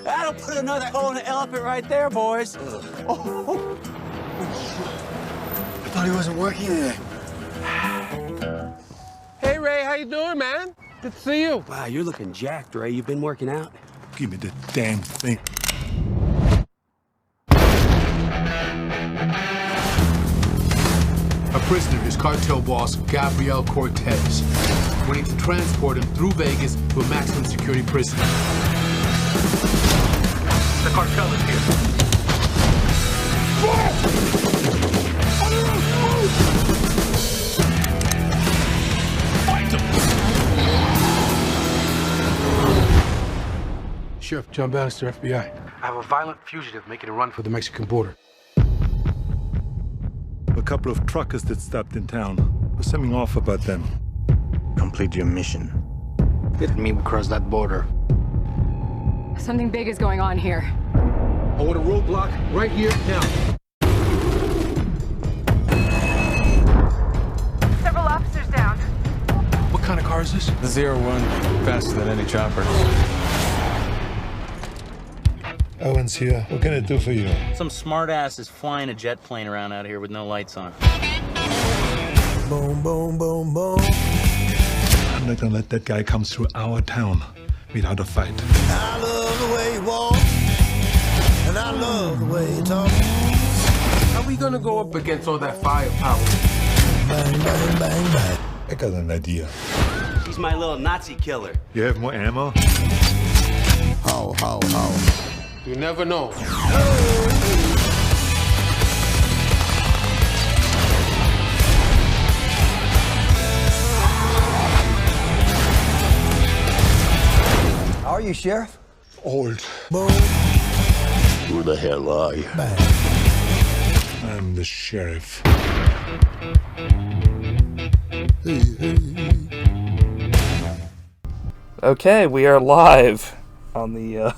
That'll put another hole in the elephant right there, boys. I thought he wasn't working there. Hey, Ray, how you doing, man? Good to see you. Wow, you're looking jacked, Ray. You've been working out. Give me the damn thing. A prisoner is cartel boss Gabriel Cortez. We need to transport him through Vegas to a maximum security prison. The cartel is here. Sheriff John Bannister, FBI. I have a violent fugitive making a run for the Mexican border. A couple of truckers that stopped in town. There's something off about them. Complete your mission. Get me across that border. Something big is going on here. I want a roadblock right here, now. Several officers down. What kind of car is this? The 01, faster than any chopper. Owen's here. What can I do for you? Some smartass is flying a jet plane around out here with no lights on. Boom, boom, boom, boom. I'm not gonna let that guy come through our town without a fight. I love the way you walk, and I love the way you talk. How are we gonna go up against all that firepower? Bang, bang, bang, bang. I got an idea. He's my little Nazi killer. You have more ammo? How, how. You never know. How are you, Sheriff? Old. Boom. Who the hell are you? Bang. I'm the sheriff. Okay, we are live on the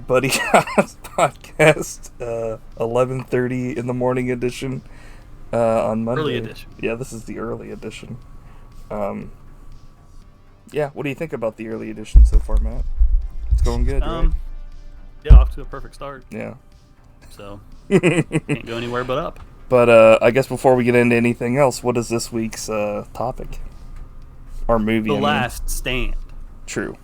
Buddy Shots podcast, 11:30 in the morning edition on Monday. Early edition. Yeah, this is the early edition. Yeah, what do you think about the early edition so far, Matt? It's going good, right? Yeah, off to a perfect start. Yeah. So, can't go anywhere but up. But I guess before we get into anything else, what is this week's topic? Our movie. The Last Stand. True.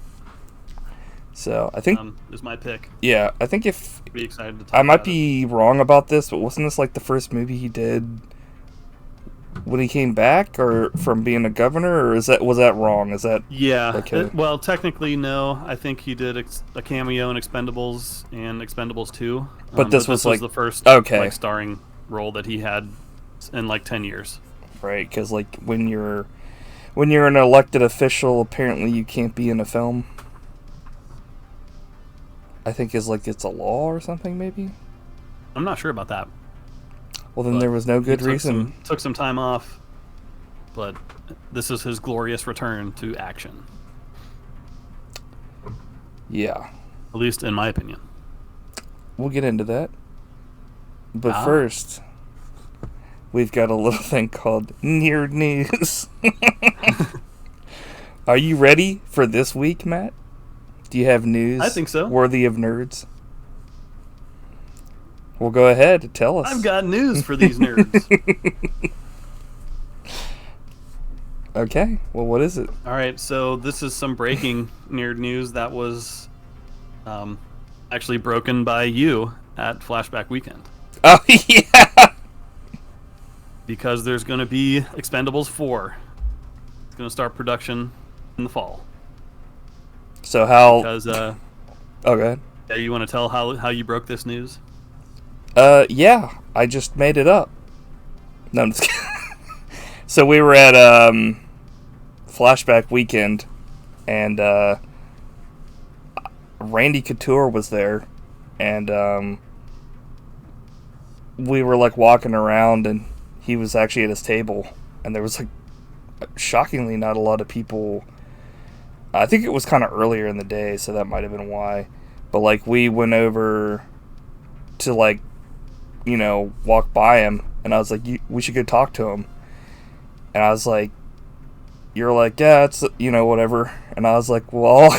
So I think is my pick. Yeah, I think if Be excited to talk I might about be wrong about this, but wasn't this like the first movie he did when he came back, or from being a governor, or was that wrong? Is that Yeah. okay? Well, technically, no. I think he did a cameo in Expendables and Expendables 2. But this was like the first starring role that he had in like 10 years. Right, because like when you're an elected official, apparently you can't be in a film. I think it's a law or something, maybe. I'm not sure about that. Well, then there was no good reason. Took some time off, but this is his glorious return to action. Yeah. At least in my opinion. We'll get into that. But first, we've got a little thing called Nerd News. Are you ready for this week, Matt? Do you have news I think so. Worthy of nerds? Well, go ahead. Tell us. I've got news for these nerds. Okay. Well, what is it? All right. So this is some breaking nerd news that was actually broken by you at Flashback Weekend. Oh, yeah. Because there's going to be Expendables 4. It's going to start production in the fall. So how... Because, oh, go ahead. Yeah, you want to tell how you broke this news? Yeah. I just made it up. No, I'm just kidding. So we were at Flashback Weekend, and Randy Couture was there, and we were like walking around, and he was actually at his table, and there was like shockingly not a lot of people. I think it was kind of earlier in the day, so that might have been why. But like we went over to like, you know, walk by him, and I was like, we should go talk to him. And I was like, you're like, yeah, it's, you know, whatever. And I was like, well,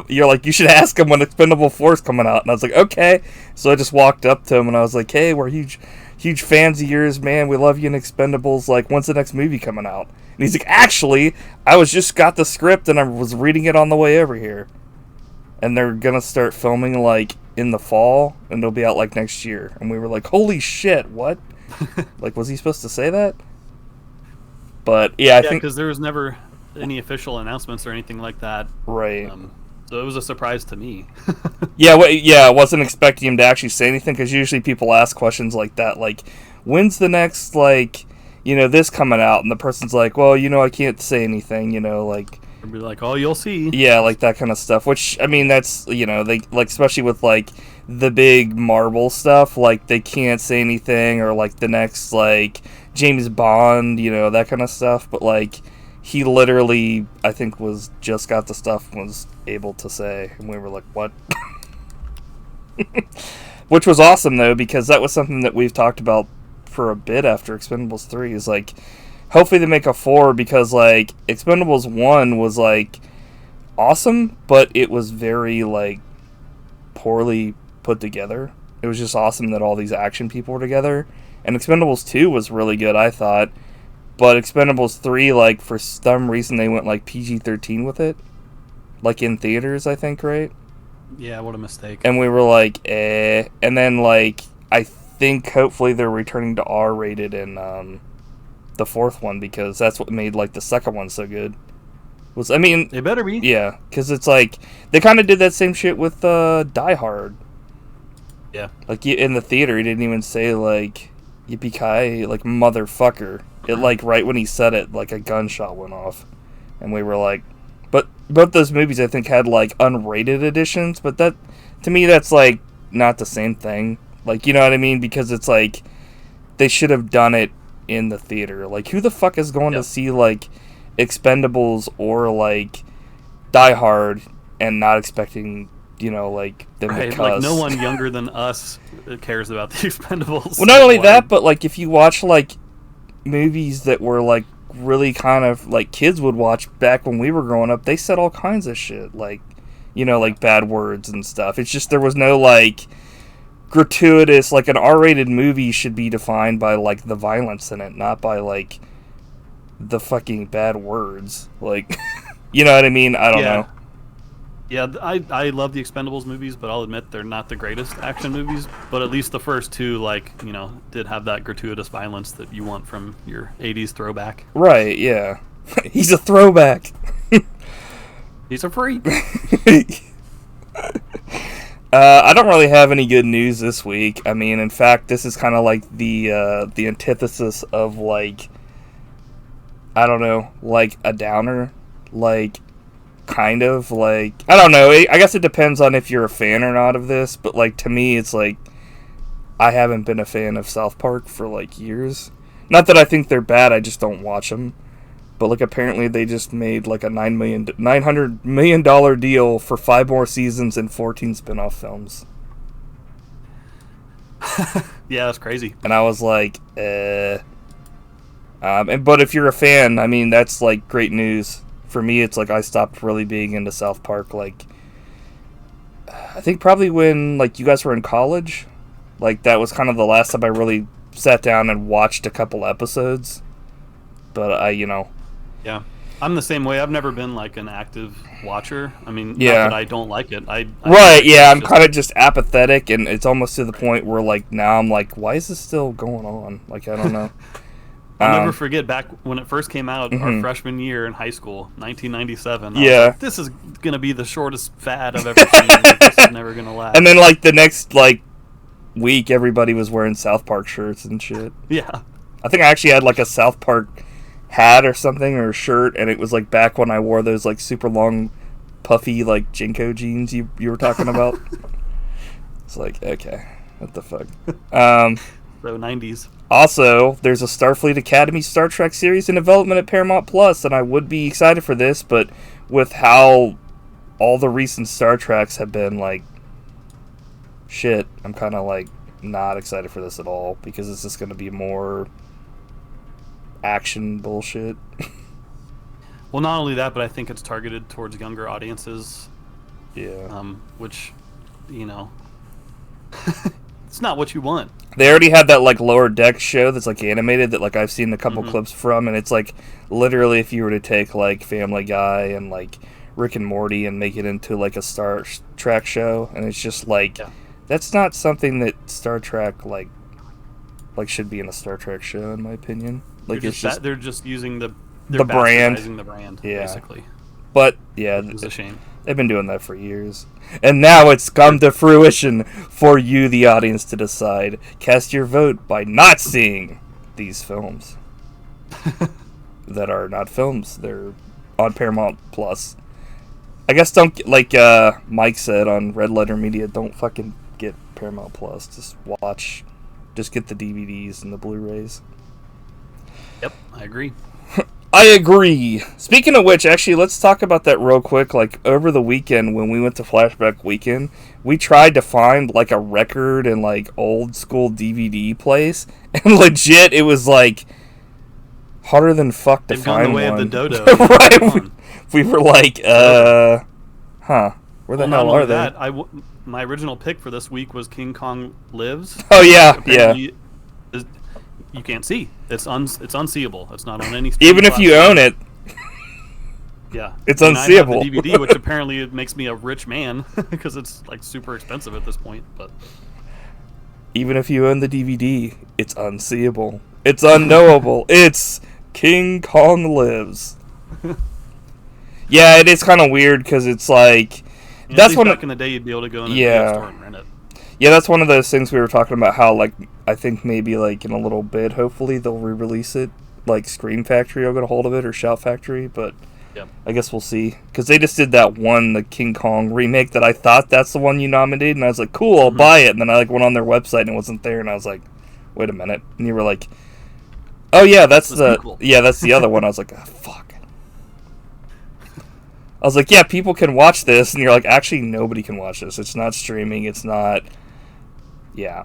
You're like, you should ask him when Expendable 4 is coming out. And I was like, okay. So I just walked up to him and I was like, hey, we're huge fans of yours, man. We love you in Expendables. Like, when's the next movie coming out? And he's like, actually, I just got the script and I was reading it on the way over here. And they're going to start filming, like, in the fall, and it'll be out, like, next year. And we were like, holy shit, what? Like, was he supposed to say that? But, yeah, I think... because there was never any official announcements or anything like that. Right. So it was a surprise to me. I wasn't expecting him to actually say anything, because usually people ask questions like that, like, when's the next, like, this coming out? And the person's like, well, I can't say anything, like... It'd be like, oh, you'll see. Yeah, like that kind of stuff, which, I mean, that's, they, like, especially with, like, the big Marvel stuff, like, they can't say anything, or, like, the next, like, James Bond, that kind of stuff, but, like, he literally, I think, just got the stuff and was able to say, and we were like, what? Which was awesome, though, because that was something that we've talked about for a bit after Expendables 3, is, like, hopefully they make a 4, because, like, Expendables 1 was, like, awesome, but it was very, like, poorly put together. It was just awesome that all these action people were together. And Expendables 2 was really good, I thought. But Expendables 3, like, for some reason they went, like, PG-13 with it. Like, in theaters, I think, right? Yeah, what a mistake. And we were like, eh. And then, like, I think hopefully they're returning to R-rated in, the fourth one, because that's what made, like, the second one so good. They better be. Yeah, because it's like they kind of did that same shit with Die Hard. Yeah, like in the theater, he didn't even say, like, yippee-ki-yay, like, motherfucker. It, like, right when he said it, like, a gunshot went off, and we were like, but both those movies I think had, like, unrated editions, but that, to me, that's, like, not the same thing. Like, you know what I mean? Because it's like they should have done it in the theater. Like, who the fuck is going to see, like, Expendables or, like, Die Hard and not expecting, like, them to cuss? Like, no one younger than us cares about the Expendables. Well, not only that, but, like, if you watch, like, movies that were, like, really kind of, like, kids would watch back when we were growing up, they said all kinds of shit, like, like, bad words and stuff. It's just there was no, like, gratuitous, like, an R-rated movie should be defined by, like, the violence in it, not by, like, the fucking bad words. Like, you know what I mean? I don't know. Yeah, I love the Expendables movies, but I'll admit they're not the greatest action movies. But at least the first two, like, did have that gratuitous violence that you want from your 80s throwback. Right, yeah. He's a throwback. He's a freak. I don't really have any good news this week. I mean, in fact, this is kind of like the antithesis of, like, I don't know, like, a downer. Like, kind of, like, I don't know. I guess it depends on if you're a fan or not of this, but, like, to me, it's like, I haven't been a fan of South Park for, like, years. Not that I think they're bad, I just don't watch them. But, like, apparently they just made, like, a $900 million deal for 5 more seasons and 14 spin-off films. Yeah, that's crazy. And I was like, but if you're a fan, I mean, that's, like, great news. For me, it's like I stopped really being into South Park, like, I think probably when, like, you guys were in college. Like, that was kind of the last time I really sat down and watched a couple episodes. But Yeah, I'm the same way. I've never been, like, an active watcher. I mean, yeah. Not that I don't like it. Right, yeah, I'm kind of just apathetic, and it's almost to the point where, like, now I'm like, why is this still going on? Like, I don't know. I'll never forget back when it first came out, our freshman year in high school, 1997. Yeah. I was like, this is going to be the shortest fad I've ever seen. Like, this is never going to last. And then, like, the next, like, week, everybody was wearing South Park shirts and shit. Yeah. I think I actually had, like, a South Park hat or something, or a shirt, and it was, like, back when I wore those, like, super long, puffy, like, Jinko jeans you were talking about. It's like, okay, what the fuck? So, 90s. Also, there's a Starfleet Academy Star Trek series in development at Paramount Plus, and I would be excited for this, but with how all the recent Star Treks have been, like, shit, I'm kind of, like, not excited for this at all, because it's just going to be more action bullshit. Well, not only that, but I think it's targeted towards younger audiences. Yeah. Which, you know, it's not what you want. They already had that like Lower Deck show that's like animated that like I've seen a couple clips from, and it's like literally if you were to take like Family Guy and like Rick and Morty and make it into like a Star Trek show, and it's just like that's not something that Star Trek like should be in a Star Trek show, in my opinion. Like they're just using the brand, basically. But yeah, it's a shame. They've been doing that for years. And now it's come to fruition for you, the audience, to decide. Cast your vote by not seeing these films. That are not films. They're on Paramount Plus. I guess don't, like Mike said on Red Letter Media, don't fucking get Paramount Plus. Just watch. Just get the DVDs and the Blu-rays. Yep, I agree. I agree. Speaking of which, actually, let's talk about that real quick. Like, over the weekend, when we went to Flashback Weekend, we tried to find, like, a record and, like, old school DVD place. And legit, it was, like, harder than fuck to find one. They've gone the way of the dodo. Right? We were like, Where the hell are they? My original pick for this week was King Kong Lives. Oh, yeah, Apparently, you can't see. It's unseeable. It's not on any. Even if you own it. Yeah, it's unseeable. I have the DVD, which apparently it makes me a rich man because it's like super expensive at this point. But even if you own the DVD, it's unseeable. It's unknowable. It's King Kong Lives. Yeah, it is kind of weird because it's like that's one. Back in the day, you'd be able to go in a video store and rent it. Yeah, that's one of those things we were talking about. How like I think maybe like in a little bit, hopefully they'll re-release it. Like Scream Factory will get a hold of it, or Shout Factory, but I guess we'll see. Because they just did that one, the King Kong remake that I thought that's the one you nominated, and I was like, cool, I'll buy it. And then I like went on their website and it wasn't there, and I was like, wait a minute. And you were like, oh yeah, that's the other one. I was like, oh, fuck. I was like, yeah, people can watch this, and you're like, actually, nobody can watch this. It's not streaming. It's not. Yeah.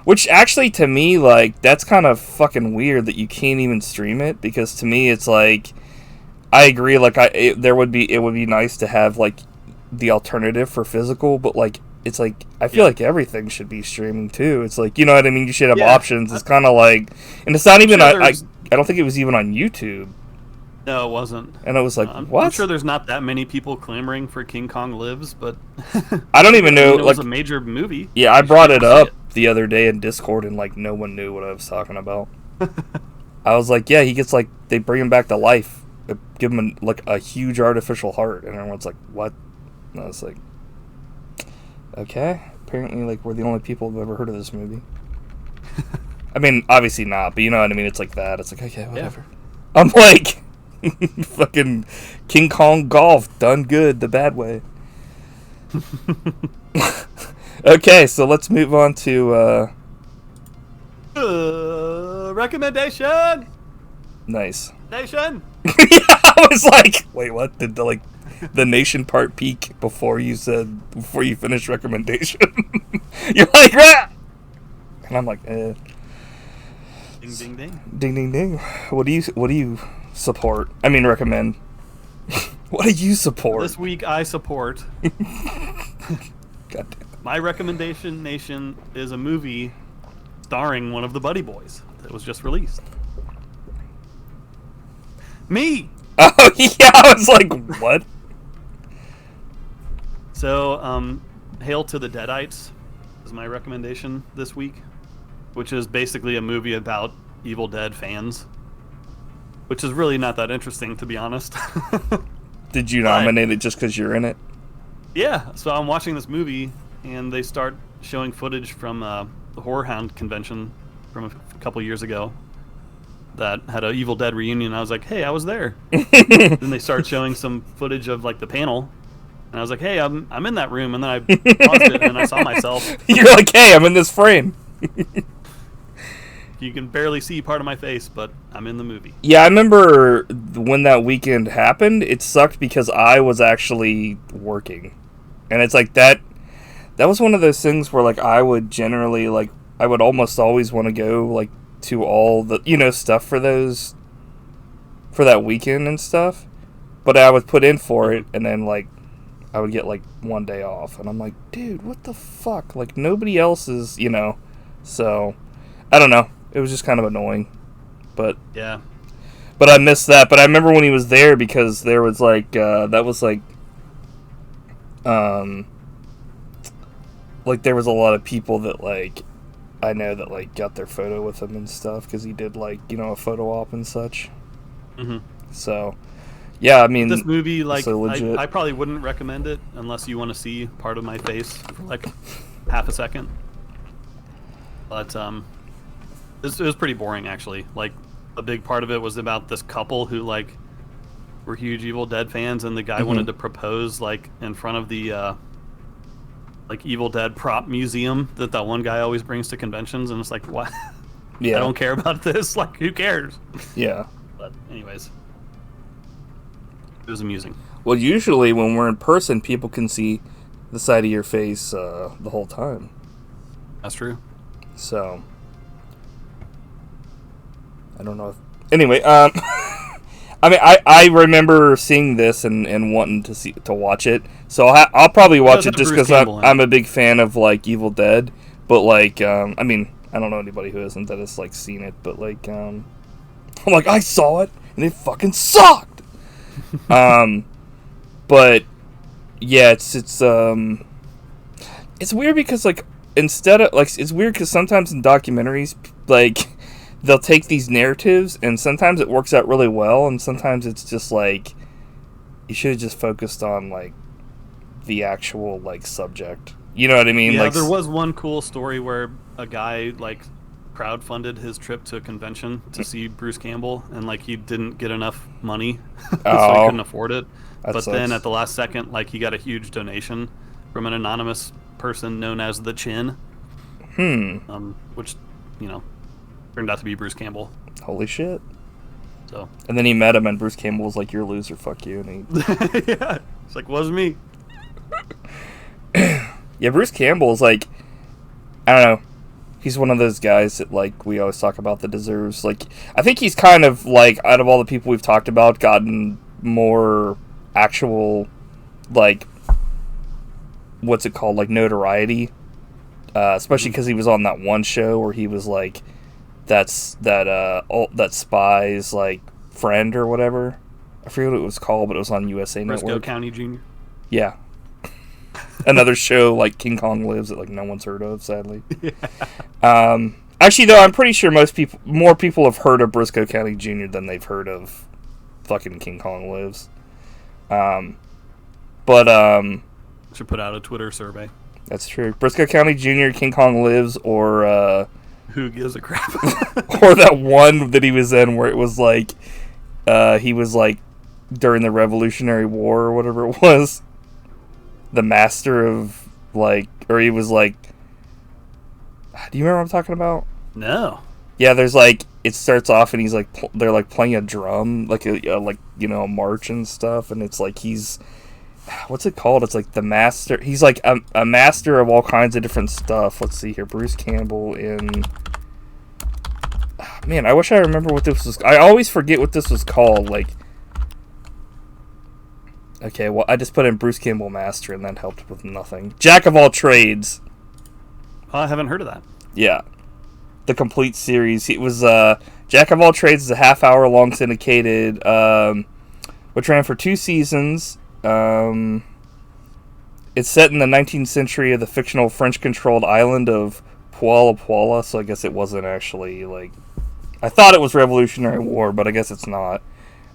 Which actually, to me, like, that's kind of fucking weird that you can't even stream it, because to me, it's like, I agree, like, it would be nice to have, like, the alternative for physical, but, like, it's like, I feel like everything should be streaming, too. It's like, you know what I mean? You should have options. It's kind of like, and it's not even, I don't think it was even on YouTube. No, it wasn't. And I was like, what? I'm sure there's not that many people clamoring for King Kong Lives, but I don't even know. It was a major movie. Yeah, I brought it up the other day in Discord, and like no one knew what I was talking about. I was like, yeah, he gets like they bring him back to life, give him like a huge artificial heart, and everyone's like, what? And I was like, okay, apparently like we're the only people who've ever heard of this movie. I mean, obviously not, but you know what I mean. It's like that. It's like, okay, whatever. Yeah. I'm like. Fucking King Kong Golf done good the bad way. Okay, so let's move on to recommendation. Nice Nation. Yeah, I was like, wait, what? Did the nation part peak before you finished recommendation? You're like, ah! And I'm like, Ding ding ding. Ding ding ding. What do you support? I mean, recommend. What do you support? This week I support. God damn. My recommendation, Nation, is a movie starring one of the Buddy Boys that was just released. Me! Oh, yeah, I was like, what? So, Hail to the Deadites is my recommendation this week, which is basically a movie about Evil Dead fans, which is really not that interesting, to be honest. Did you nominate it just because you're in it? Yeah, so I'm watching this movie, and they start showing footage from the Horror Hound convention from a couple years ago that had an Evil Dead reunion. I was like, hey, I was there. Then they start showing some footage of like the panel, and I was like, hey, I'm in that room. And then I paused it, and I saw myself. You're like, hey, I'm in this frame. You can barely see part of my face, but I'm in the movie. Yeah, I remember when that weekend happened, it sucked because I was actually working. And it's like that was one of those things where like I would generally like I would almost always want to go like to all the stuff for that weekend and stuff. But I would put in for it, and then like I would get like 1 day off, and I'm like, dude, what the fuck? Like, nobody else is, you know. So, I don't know. It was just kind of annoying, but Yeah. But I missed that. But I remember when he was there because there was like that was like there was a lot of people that like I know that like got their photo with him and stuff because he did like, you know, a photo op and such. Mm-hmm. So yeah, I mean, this movie, like, so legit. I probably wouldn't recommend it unless you want to see part of my face for like half a second. But it was pretty boring actually. Like, a big part of it was about this couple who like were huge Evil Dead fans, and the guy wanted to propose like in front of the like Evil Dead prop museum that one guy always brings to conventions, and it's like, what? Yeah, I don't care about this. Like, who cares? Yeah. But anyways, it was amusing. Well, usually when we're in person, people can see the side of your face the whole time. That's true. So, I don't know. Anyway, I mean, I remember seeing this and wanting to watch it. So I'll probably watch it just because I'm a big fan of like Evil Dead. But like, I mean, I don't know anybody who isn't that has like seen it. But like, I'm like, I saw it and it fucking sucked. But yeah, it's weird because like instead of like it's weird because sometimes in documentaries like they'll take these narratives and sometimes it works out really well and sometimes it's just like you should have just focused on like the actual like subject. You know what I mean? Yeah, like, there was one cool story where a guy like crowdfunded his trip to a convention to see Bruce Campbell, and like he didn't get enough money, so he couldn't afford it. But sucks. then at the last second, like he got a huge donation from an anonymous person known as the Chin, which, you know, turned out to be Bruce Campbell. Holy shit! So, and then he met him, and Bruce Campbell was like, "You're a loser, fuck you," and he yeah, it's like, wasn't me. Yeah, Bruce Campbell is like, I don't know. He's one of those guys that, like, we always talk about that deserves, like, I think he's kind of, like, out of all the people we've talked about, gotten more actual, like, what's it called, like, notoriety. Especially because he was on that one show where he was, like, that spy's, like, friend or whatever. I forget what it was called, but it was on USA Network. Briscoe County Jr. Yeah. Another show like King Kong Lives that like no one's heard of, sadly. Yeah. Actually, though, I'm pretty sure more people have heard of Briscoe County Jr. than they've heard of fucking King Kong Lives. Should put out a Twitter survey. That's true. Briscoe County Jr., King Kong Lives, or who gives a crap? Or that one that he was in where it was like he was like during the Revolutionary War or whatever it was. The master of, like, or he was, like, do you remember what I'm talking about? No. Yeah, there's, like, it starts off and he's, like, they're, like, playing a drum, like, like, you know, a march and stuff, and it's, like, he's, what's it called? It's, like, the master, he's, like, a master of all kinds of different stuff. Let's see here, Bruce Campbell in, man, I wish I remember what this was, I always forget what this was called, like, okay, well, I just put in Bruce Campbell Master, and that helped with nothing. Jack of all trades. I haven't heard of that. Yeah. The complete series. It was, Jack of all trades is a half-hour-long syndicated, which ran for 2 seasons. It's set in the 19th century of the fictional French-controlled island of Puala, so I guess it wasn't actually, like... I thought it was Revolutionary War, but I guess it's not.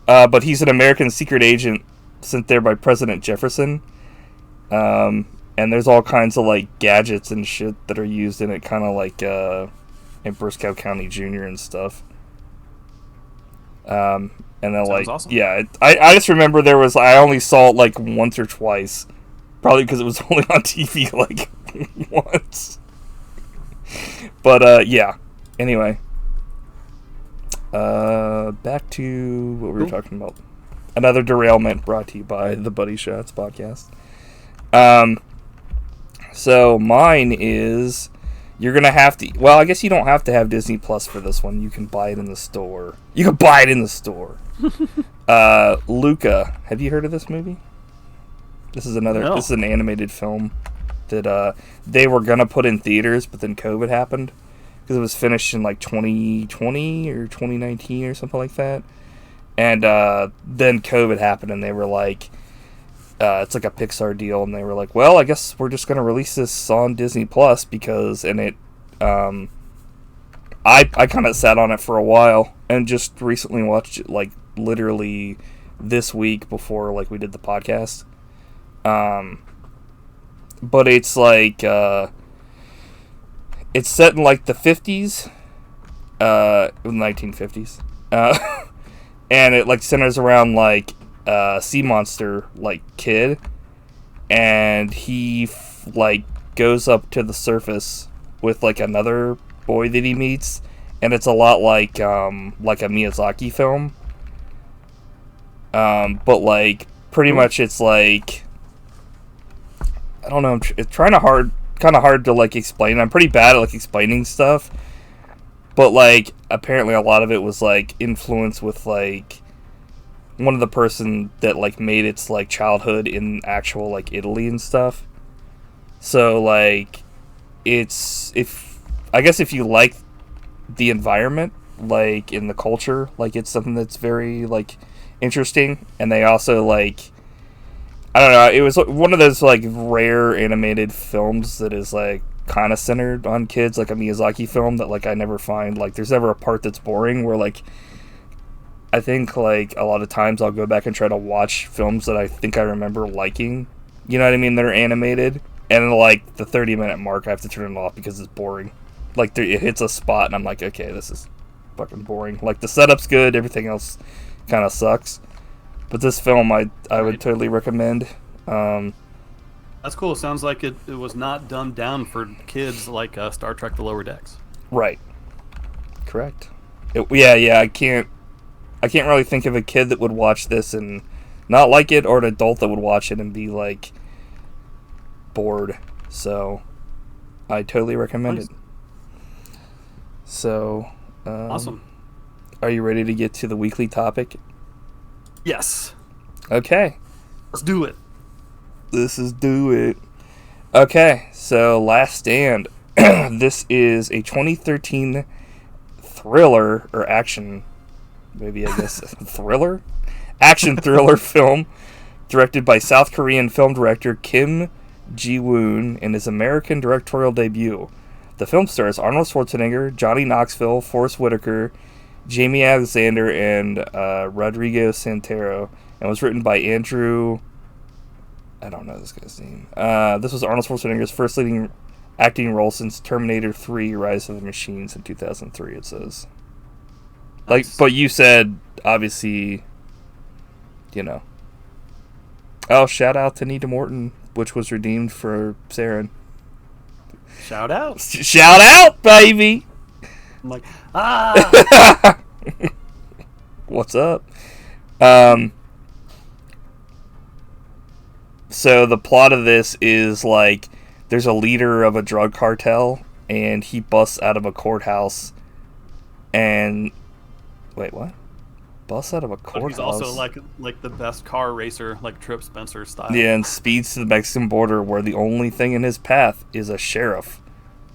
But he's an American secret agent sent there by President Jefferson, and there's all kinds of like gadgets and shit that are used in it, kind of like in Briscoe County Jr. and stuff. And then like awesome. Yeah, I just remember I only saw it like once or twice, probably because it was only on TV like once. But yeah. Anyway, back to what we were talking about. Another derailment brought to you by the Buddy Shots podcast. So mine is, you're going to have to, well, I guess you don't have to have Disney Plus for this one. You can buy it in the store. Luca. Have you heard of this movie? This is another. No. This is an animated film that they were gonna put in theaters, but then COVID happened because it was finished in like 2020 or 2019 or something like that. And then COVID happened, and they were like, it's like a Pixar deal, and they were like, well, I guess we're just gonna release this on Disney Plus because, and it, I kind of sat on it for a while and just recently watched it like literally this week before like we did the podcast. But it's like it's set in like the 50s, 1950s, and it like centers around like a sea monster like kid, and he like goes up to the surface with like another boy that he meets, and it's a lot like a Miyazaki film, but like pretty much it's like, I don't know, it's kind of hard to like explain. I'm pretty bad at like explaining stuff, but like apparently a lot of it was like influenced with like one of the person that like made its like childhood in actual like Italy and stuff. So like it's, if you like the environment like in the culture, like it's something that's very like interesting. And they also like, I don't know, it was one of those like rare animated films that is like kind of centered on kids, like a Miyazaki film that like I never find like there's ever a part that's boring, where like I think like a lot of times I'll go back and try to watch films that I think I remember liking, you know what I mean, that are animated, and like the 30-minute mark I have to turn it off because it's boring. Like it hits a spot and I'm like, okay, this is fucking boring. Like the setup's good, everything else kind of sucks. But this film, I would totally recommend. That's cool. It sounds like it was not dumbed down for kids like Star Trek: The Lower Decks. Right. Correct. Yeah. I can't really think of a kid that would watch this and not like it, or an adult that would watch it and be like bored. So I totally recommend it. So awesome. Are you ready to get to the weekly topic? Yes. Okay. Let's do it. Do it. Okay, so Last Stand. This is a 2013 thriller or action, maybe I guess thriller? Action thriller film directed by South Korean film director Kim Jee-woon in his American directorial debut. The film stars Arnold Schwarzenegger, Johnny Knoxville, Forrest Whitaker, Jaimie Alexander, and Rodrigo Santoro, and was written by Andrew... I don't know this guy's name. This was Arnold Schwarzenegger's first leading acting role since Terminator 3: Rise of the Machines in 2003, it says. Like, but you said, obviously, you know. Oh, shout out to Nita Morton, which was redeemed for Saren. Shout out. Shout out, baby! I'm like, ah! What's up? So the plot of this is like there's a leader of a drug cartel, and he busts out of a courthouse and wait, what? Busts out of a courthouse? But he's also like the best car racer, like Trip Spencer style. Yeah, and speeds to the Mexican border, where the only thing in his path is a sheriff,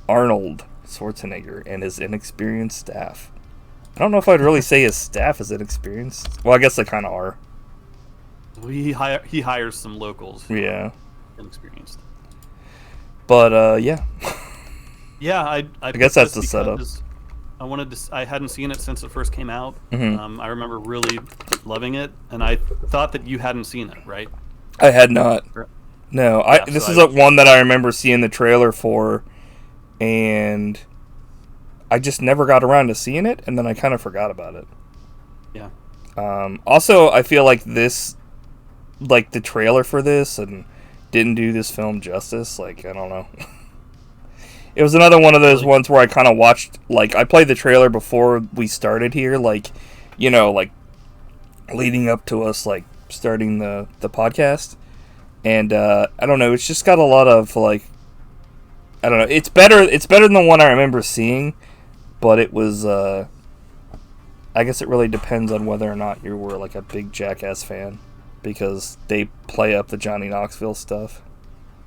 Arnold Schwarzenegger, and his inexperienced staff. I don't know if I'd really say his staff is inexperienced. Well, I guess they kind of are. He hires some locals. Yeah. Inexperienced. But yeah. Yeah, I guess that's the setup. I hadn't seen it since it first came out. Mm-hmm. I remember really loving it, and I thought that you hadn't seen it, right? I had not. No, this is one that I remember seeing the trailer for, and I just never got around to seeing it, and then I kind of forgot about it. Yeah. Also, I feel like this, like the trailer for this, and didn't do this film justice. Like, I don't know. It was another one of those ones where I kind of watched, like, I played the trailer before we started here, like, you know, like, leading up to us, like, starting the podcast. And, I don't know, it's just got a lot of, like, I don't know, it's better than the one I remember seeing, but it was, I guess it really depends on whether or not you were, like, a big Jackass fan. because they play up the Johnny Knoxville stuff.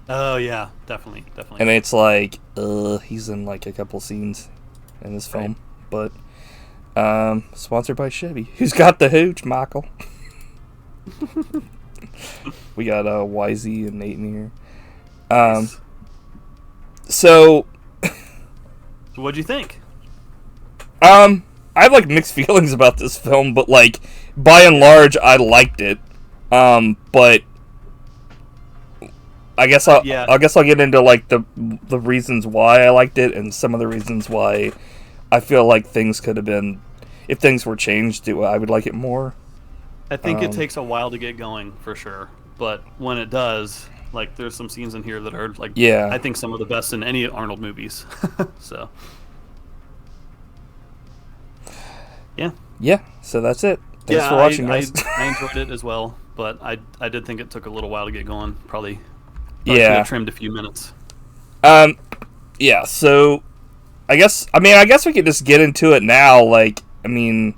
Oh yeah, definitely. And it's like, he's in like a couple scenes in this film, but sponsored by Chevy. Who's got the hooch, Michael? We got YZ and Nate in here. Nice. So what'd you think? I have like mixed feelings about this film, but like by and large, I liked it. But I guess I'll get into like the reasons why I liked it and some of the reasons why I feel like things could have been, if things were changed, I would like it more. I think it takes a while to get going for sure, but when it does, like there's some scenes in here that are like, I think some of the best in any Arnold movies. So yeah. So that's it. Thanks for watching, guys. I enjoyed it as well, but I did think it took a little while to get going. Probably could have trimmed a few minutes. Yeah. So I guess we could just get into it now. Like, I mean,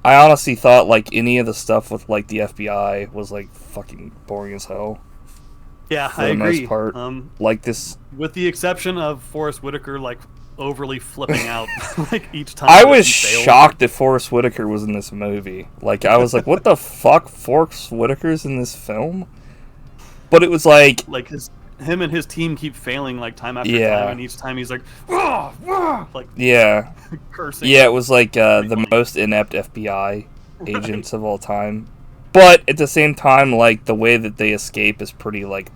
I honestly thought like any of the stuff with like the FBI was like fucking boring as hell. Yeah, for the most part. Like this, with the exception of Forrest Whitaker, like overly flipping out like each time. I was shocked that Forrest Whitaker was in this movie. Like, I was like, what the fuck? Forrest Whitaker's in this film? But it was like him and his team keep failing like time after time, and each time he's like, like cursing. Yeah, it was like the most inept FBI agents of all time. But at the same time, like the way that they escape is pretty like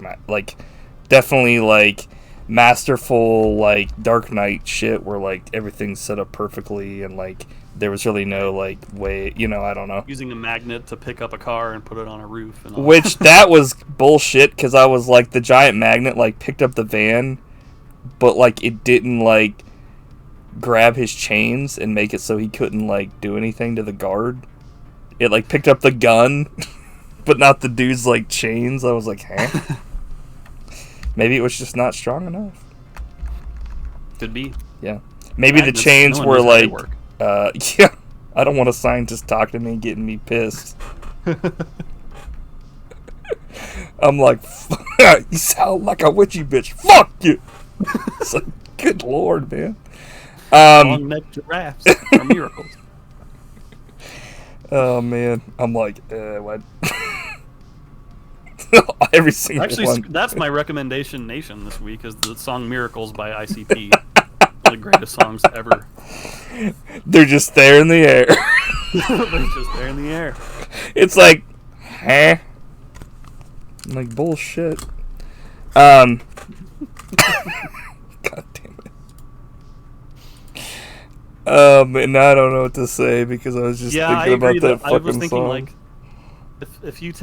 definitely like masterful, like Dark Knight shit, where like everything's set up perfectly and like there was really no like way, I don't know, using a magnet to pick up a car and put it on a roof, and all which that was bullshit, because I was like, the giant magnet like picked up the van, but like it didn't like grab his chains and make it so he couldn't like do anything to the guard. It like picked up the gun but not the dude's like chains. I was like, huh? Maybe it was just not strong enough. Could be. Yeah. Maybe the chains were like, yeah. I don't want a scientist talking to me, getting me pissed. I'm like, you sound like a witchy bitch. Fuck you. It's like, good lord, man. Long-necked giraffes are miracles. Oh man, I'm like, what? Every single one. That's my recommendation nation this week, is the song "Miracles" by ICP. One of the greatest songs ever. They're just there in the air. They're just there in the air. It's like, huh? Like bullshit. God damn it. And I don't know what to say because I was just thinking about that fucking I was thinking song. like, if you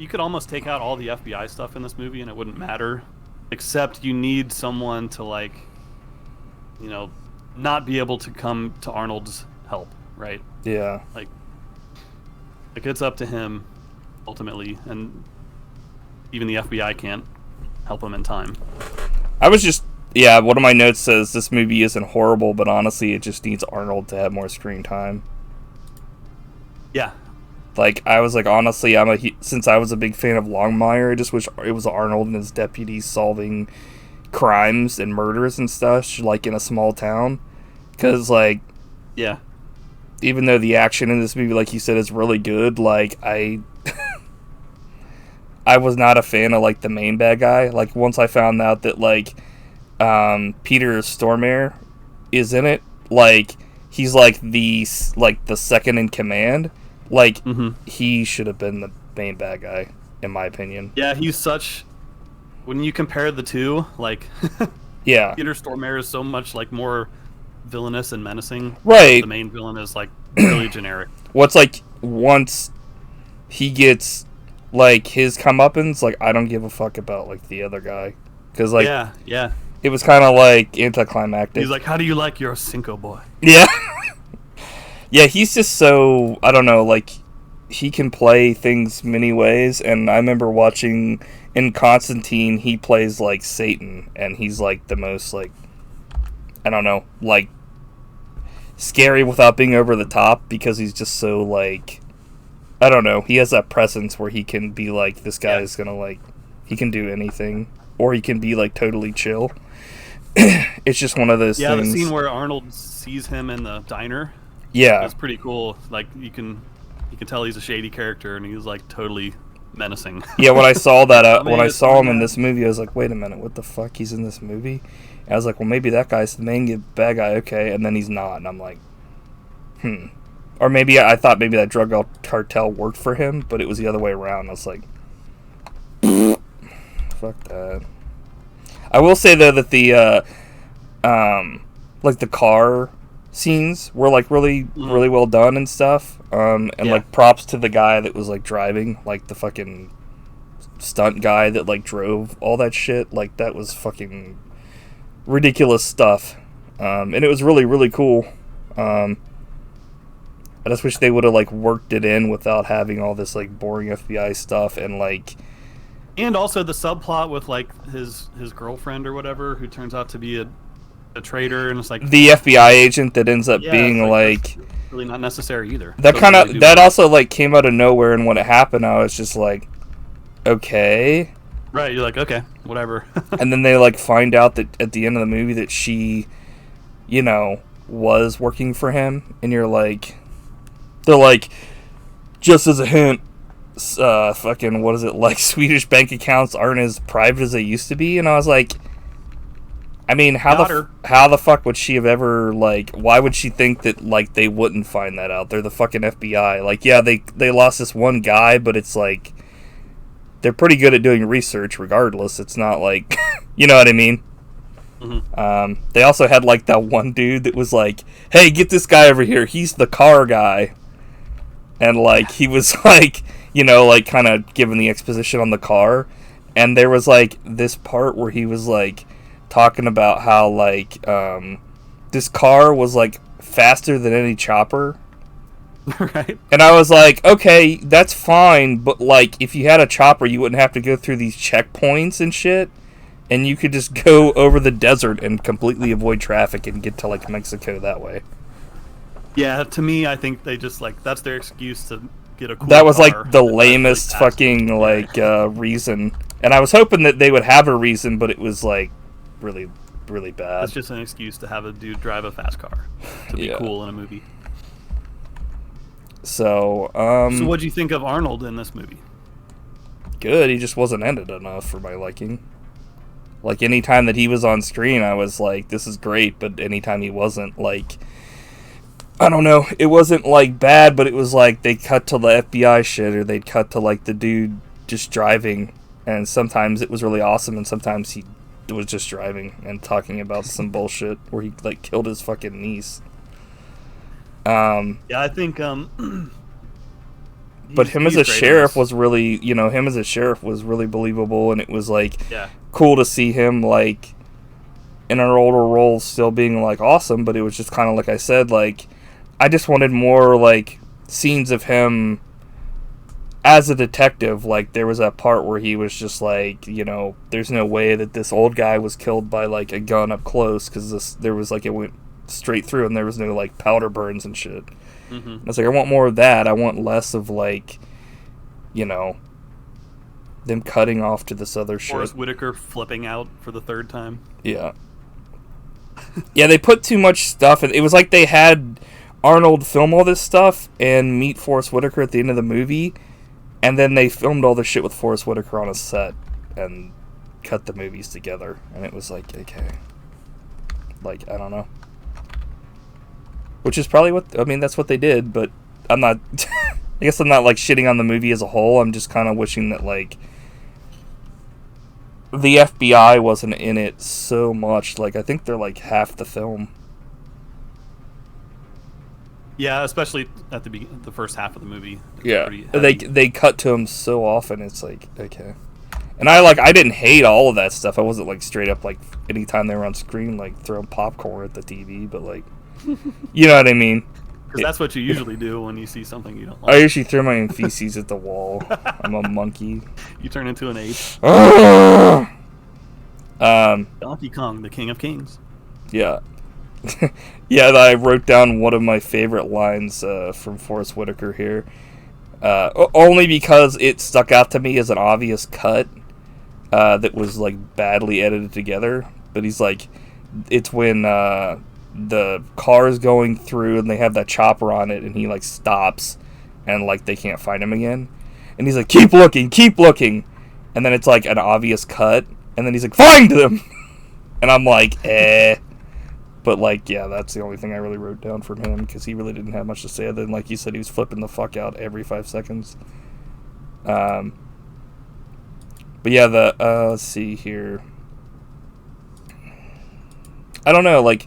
could almost take out all the FBI stuff in this movie and it wouldn't matter, except you need someone to like, not be able to come to Arnold's help, right? Yeah. Like it's up to him ultimately, and even the FBI can't help him in time. One of my notes says this movie isn't horrible, but honestly, it just needs Arnold to have more screen time. Yeah. Like, I was like, honestly, since I was a big fan of Longmire, I just wish it was Arnold and his deputies solving crimes and murders and stuff, like in a small town. Because, like, yeah, even though the action in this movie, like you said, is really good, like, I was not a fan of, like, the main bad guy. Like, once I found out that, like, Peter Stormare is in it, like, he's, like, the second in command. Like, he should have been the main bad guy, in my opinion. Yeah, he's such... When you compare the two, like... yeah. Peter Stormare is so much, like, more villainous and menacing. Right. The main villain is, like, really generic. What's, like, once he gets, like, his comeuppance, like, I don't give a fuck about, like, the other guy. Because, like... Yeah. It was kind of, like, anticlimactic. He's like, how do you like your Cinco boy? Yeah. Yeah, he's just so, I don't know, like, he can play things many ways, and I remember watching in Constantine, he plays, like, Satan, and he's, like, the most, like, I don't know, like, scary without being over the top, because he's just so, like, I don't know. He has that presence where he can be like, this guy is gonna like, he can do anything, or he can be like totally chill. It's just one of those things. Yeah, the scene where Arnold sees him in the diner. Yeah, it's pretty cool. Like you can tell he's a shady character, and he's like totally menacing. Yeah, when I saw that, when I saw him in this movie, I was like, wait a minute, what the fuck? He's in this movie? And I was like, well, maybe that guy's the main bad guy, okay, and then he's not, and I'm like, Or maybe I thought maybe that drug cartel worked for him, but it was the other way around. I was like, fuck that. I will say though that the like the car scenes were like really well done and stuff. And like props to the guy that was like driving, like the fucking stunt guy that like drove all that shit. Like that was fucking ridiculous stuff. And it was really, really cool. I just wish they would have like worked it in without having all this like boring FBI stuff and like. And also the subplot with like his girlfriend or whatever, who turns out to be a traitor, and it's like the FBI agent that ends up being like really not necessary either. That kind of that also like came out of nowhere, and when it happened, I was just like, okay. Right, you're like, okay, whatever. And then they like find out that at the end of the movie that she, you know, was working for him, and you're like, they're like, just as a hint, fucking what is it, like Swedish bank accounts aren't as private as they used to be, and I was like, I mean, how the fuck would she have ever, like, why would she think that like they wouldn't find that out? They're the fucking FBI. Like, yeah, they lost this one guy, but it's like they're pretty good at doing research regardless. It's not like you know what I mean? Mm-hmm. They also had like that one dude that was like, hey, get this guy over here, he's the car guy. And like he was like, you know, like kind of giving the exposition on the car, and there was like this part where he was like talking about how like this car was like faster than any chopper. Right. And I was like, okay, that's fine, but like if you had a chopper, you wouldn't have to go through these checkpoints and shit, and you could just go over the desert and completely avoid traffic and get to like Mexico that way. Yeah, to me, I think they just like that's their excuse to get a cool that was car like the lamest fucking like reason, and I was hoping that they would have a reason, but it was like really, really bad. It's just an excuse to have a dude drive a fast car to be cool in a movie. So, so what do you think of Arnold in this movie? Good. He just wasn't in it enough for my liking. Like any time that he was on screen, I was like, "This is great," but anytime he wasn't, like, I don't know, it wasn't like bad, but it was like they cut to the FBI shit, or they'd cut to like the dude just driving, and sometimes it was really awesome, and sometimes he was just driving and talking about some bullshit where he like killed his fucking niece. Yeah, I think but him as a sheriff was really, you know, him as a sheriff was really believable, and it was like cool to see him like in an older role still being like awesome, but it was just kind of like I said, like I just wanted more like scenes of him as a detective. Like there was that part where he was just like, you know, there's no way that this old guy was killed by like a gun up close, because there was like, it went straight through and there was no like powder burns and shit. I was like, I want more of that. I want less of like, you know, them cutting off to this other shit. Forrest Whitaker flipping out for the third time. Yeah. Yeah, they put too much stuff, and it was like they had Arnold film all this stuff and meet Forrest Whitaker at the end of the movie, and then they filmed all the shit with Forrest Whitaker on a set and cut the movies together, and it was like, okay, like I don't know. Which is probably what, I mean, that's what they did, but I'm not, I guess I'm not, like, shitting on the movie as a whole. I'm just kind of wishing that, like, the FBI wasn't in it so much. Like, I think they're, like, half the film. Yeah, especially at the first half of the movie. Yeah, they cut to him so often, it's like, okay. And I didn't hate all of that stuff. I wasn't, like, straight up, like, anytime they were on screen, like, throwing popcorn at the TV, but, like, you know what I mean? Because that's what you usually do when you see something you don't like. I usually throw my own feces at the wall. I'm a monkey. You turn into an ape. Donkey Kong, the King of Kings. Yeah. Yeah, I wrote down one of my favorite lines from Forrest Whitaker here. Only because it stuck out to me as an obvious cut that was like badly edited together. But he's like, it's when the car is going through and they have that chopper on it, and he like stops, and like they can't find him again, and he's like, keep looking, and then it's like an obvious cut, and then he's like, find them, and I'm like, But, like, yeah, that's the only thing I really wrote down from him, because he really didn't have much to say other than, like you said, he was flipping the fuck out every 5 seconds. But, yeah, let's see here. I don't know, like...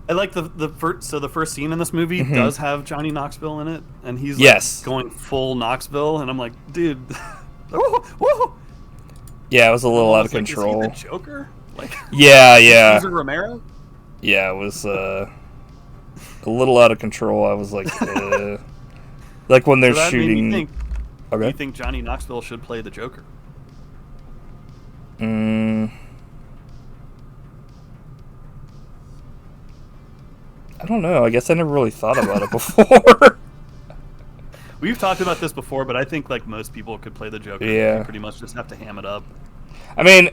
I like the first scene in this movie does have Johnny Knoxville in it, and he's, like, going full Knoxville, and I'm like, dude... whoa! Yeah, it was a little out of control. Is he the Joker? Like, yeah. Cesar Romero? Yeah, it was a little out of control. I was like, like when they're shooting. You think Johnny Knoxville should play the Joker? I don't know. I guess I never really thought about it before. We've talked about this before, but I think like most people could play the Joker. Yeah. You pretty much just have to ham it up. I mean,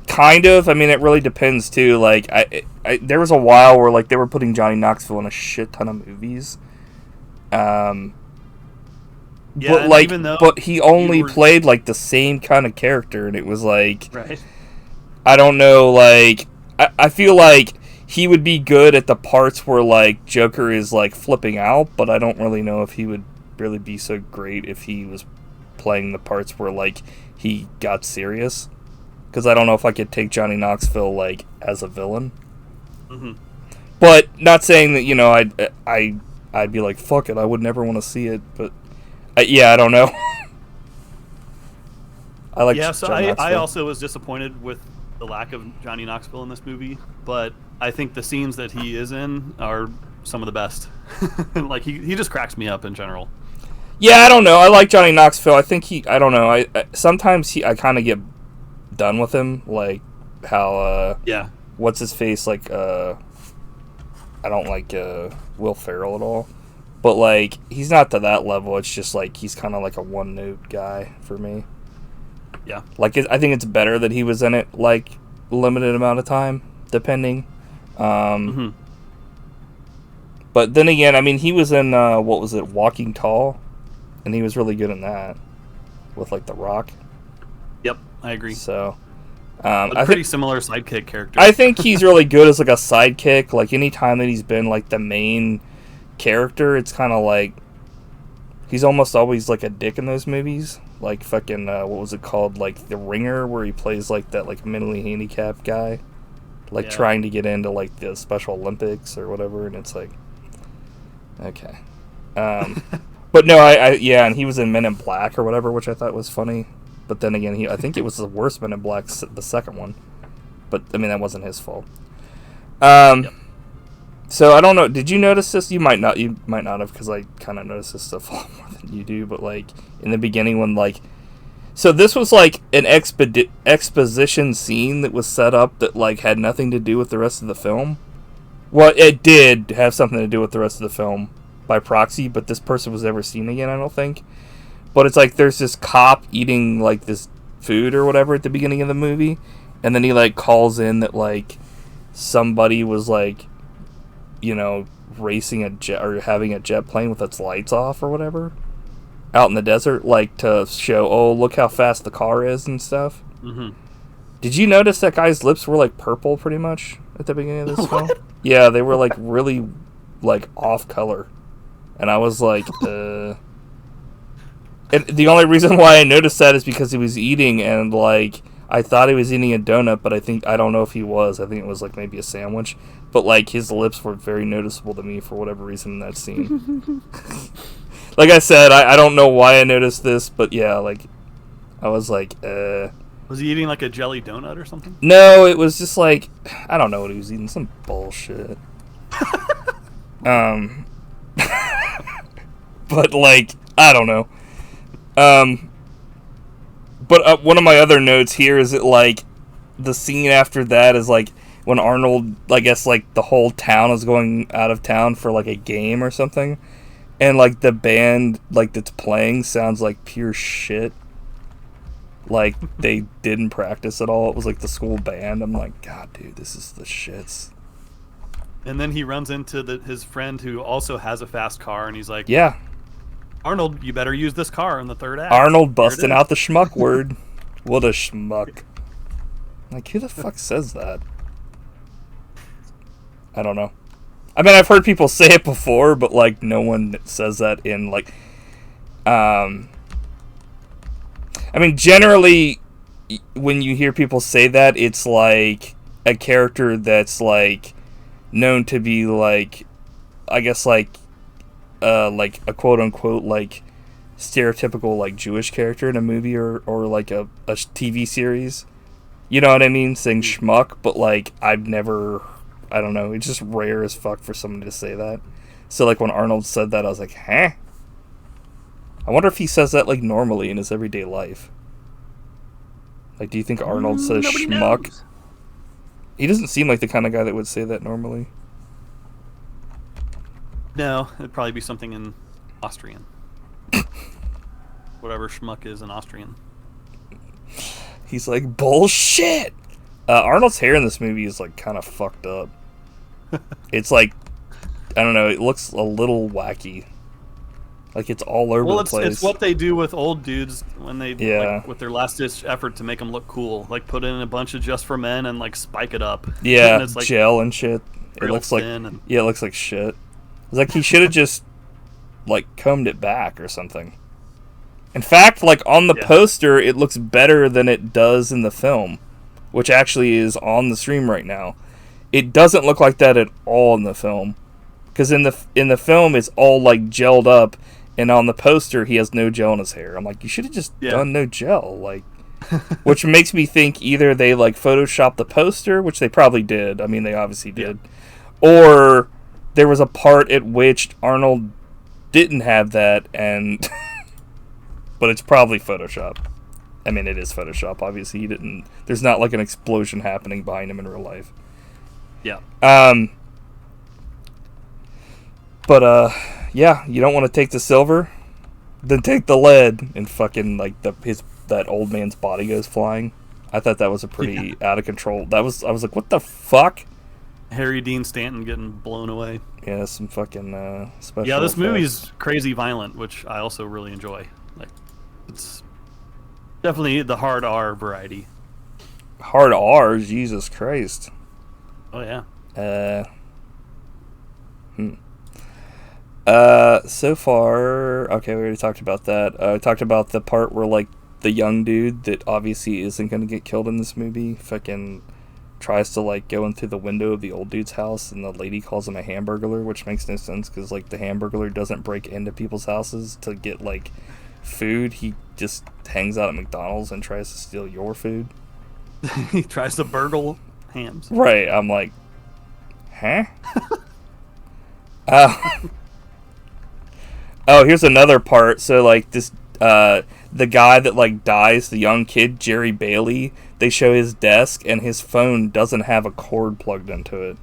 kind of. I mean, it really depends too. Like, I there was a while where like they were putting Johnny Knoxville in a shit ton of movies. Yeah, but like, but he only played like the same kind of character, and it was like, right. I don't know. Like, I feel like he would be good at the parts where like Joker is like flipping out, but I don't really know if he would really be so great if he was playing the parts where like he got serious. Because I don't know if I could take Johnny Knoxville like as a villain. But not saying that, you know, I'd be like, fuck it, I would never want to see it. But yeah, I don't know. I like. Yeah, so I also was disappointed with the lack of Johnny Knoxville in this movie, but I think the scenes that he is in are some of the best. Like he just cracks me up in general. Yeah, I don't know. I like Johnny Knoxville. I think I don't know. I sometimes I kind of get done with him, like how what's his face, like I don't like Will Ferrell at all, but like he's not to that level. It's just like he's kind of like a one note guy for me. Yeah, like I think it's better that he was in it like limited amount of time, depending. But then again, I mean, he was in what was it, Walking Tall, and he was really good in that with like The Rock. Yep, I agree. So, a pretty similar sidekick character. I think he's really good as like a sidekick. Like any time that he's been like the main character, it's kind of like he's almost always like a dick in those movies. Like fucking what was it called? Like The Ringer, where he plays like that like mentally handicapped guy, like trying to get into like the Special Olympics or whatever, and it's like, okay. But no, yeah, and he was in Men in Black or whatever, which I thought was funny. But then again, I think it was the worst Men in Black, the second one. But I mean, that wasn't his fault. So I don't know. Did you notice this? You might not have, because I kind of noticed this stuff a lot more than you do. But like in the beginning, when like, so this was like an exposition scene that was set up that like had nothing to do with the rest of the film. Well, it did have something to do with the rest of the film by proxy, but this person was never seen again, I don't think. But it's like there's this cop eating like this food or whatever at the beginning of the movie, and then he like calls in that like somebody was like, you know, racing a jet or having a jet plane with its lights off or whatever out in the desert, like to show, oh, look how fast the car is and stuff. Did you notice that guy's lips were like purple pretty much at the beginning of this film? Yeah, they were like really like off color, and I was like, And the only reason why I noticed that is because he was eating, and like I thought he was eating a donut, but I don't know if he was. I think it was like maybe a sandwich. But like his lips were very noticeable to me for whatever reason in that scene. Like I said, I don't know why I noticed this, but yeah, like I was like, Was he eating like a jelly donut or something? No, it was just like, I don't know what he was eating, some bullshit. But like, I don't know. But one of my other notes here is that like the scene after that is like when Arnold, I guess like the whole town is going out of town for like a game or something, And, like, the band, like, that's playing sounds like pure shit. Like, they didn't practice at all. It was, like, the school band. I'm like, God, dude, this is the shits. And then he runs into his friend who also has a fast car, and he's like, Yeah. Arnold, you better use this car in the third act. Arnold busting out the schmuck word. What a schmuck. Like, who the fuck says that? I don't know. I mean, I've heard people say it before, but, like, no one says that in, like... I mean, generally, when you hear people say that, it's, like, a character that's, like, known to be, like, I guess, like a quote-unquote, like, stereotypical, like, Jewish character in a movie or like, a TV series. You know what I mean? Saying schmuck, but, like, I've never... I don't know. It's just rare as fuck for someone to say that. So, like, when Arnold said that, I was like, huh? I wonder if he says that, like, normally in his everyday life. Like, do you think Arnold says schmuck? Knows. He doesn't seem like the kind of guy that would say that normally. No, it'd probably be something in Austrian. Whatever schmuck is in Austrian. He's like, bullshit! Arnold's hair in this movie is, like, kind of fucked up. It's like, I don't know, it looks a little wacky. Like, it's all over the place. It's what they do with old dudes when they, like, with their last-ditch effort to make them look cool. Like, put in a bunch of Just for Men and, like, spike it up. Yeah, and it's, like, gel and shit. It looks like, yeah, it looks like shit. It's like he should have just, like, combed it back or something. In fact, like, on the poster, it looks better than it does in the film, which actually is on the stream right now. It doesn't look like that at all in the film, because in the film it's all, like, gelled up, and on the poster he has no gel in his hair. I'm like, you should have just done no gel, like, which makes me think either they, like, photoshopped the poster, which they probably did. I mean, they obviously did, or there was a part at which Arnold didn't have that, and but it's probably Photoshop. I mean, it is Photoshop. Obviously, he didn't. There's not like an explosion happening behind him in real life. Yeah. But yeah, you don't want to take the silver, then take the lead, and fucking, like, that old man's body goes flying. I thought that was a pretty out of control. I was like, what the fuck? Harry Dean Stanton getting blown away. Yeah, some fucking special. Yeah, this effects. movie's crazy violent, which I also really enjoy. Like, it's definitely the hard R variety. Hard R, Jesus Christ. Oh yeah. So far, okay, we already talked about that. We talked about the part where, like, the young dude that obviously isn't gonna get killed in this movie fucking tries to, like, go in through the window of the old dude's house, and the lady calls him a hamburglar, which makes no sense because, like, the hamburglar doesn't break into people's houses to get, like, food. He just hangs out at McDonald's and tries to steal your food. He tries to burgle hams. Right, I'm like, huh? Oh, here's another part. So, like, this, the guy that, like, dies, the young kid, Jerry Bailey, they show his desk, and his phone doesn't have a cord plugged into it.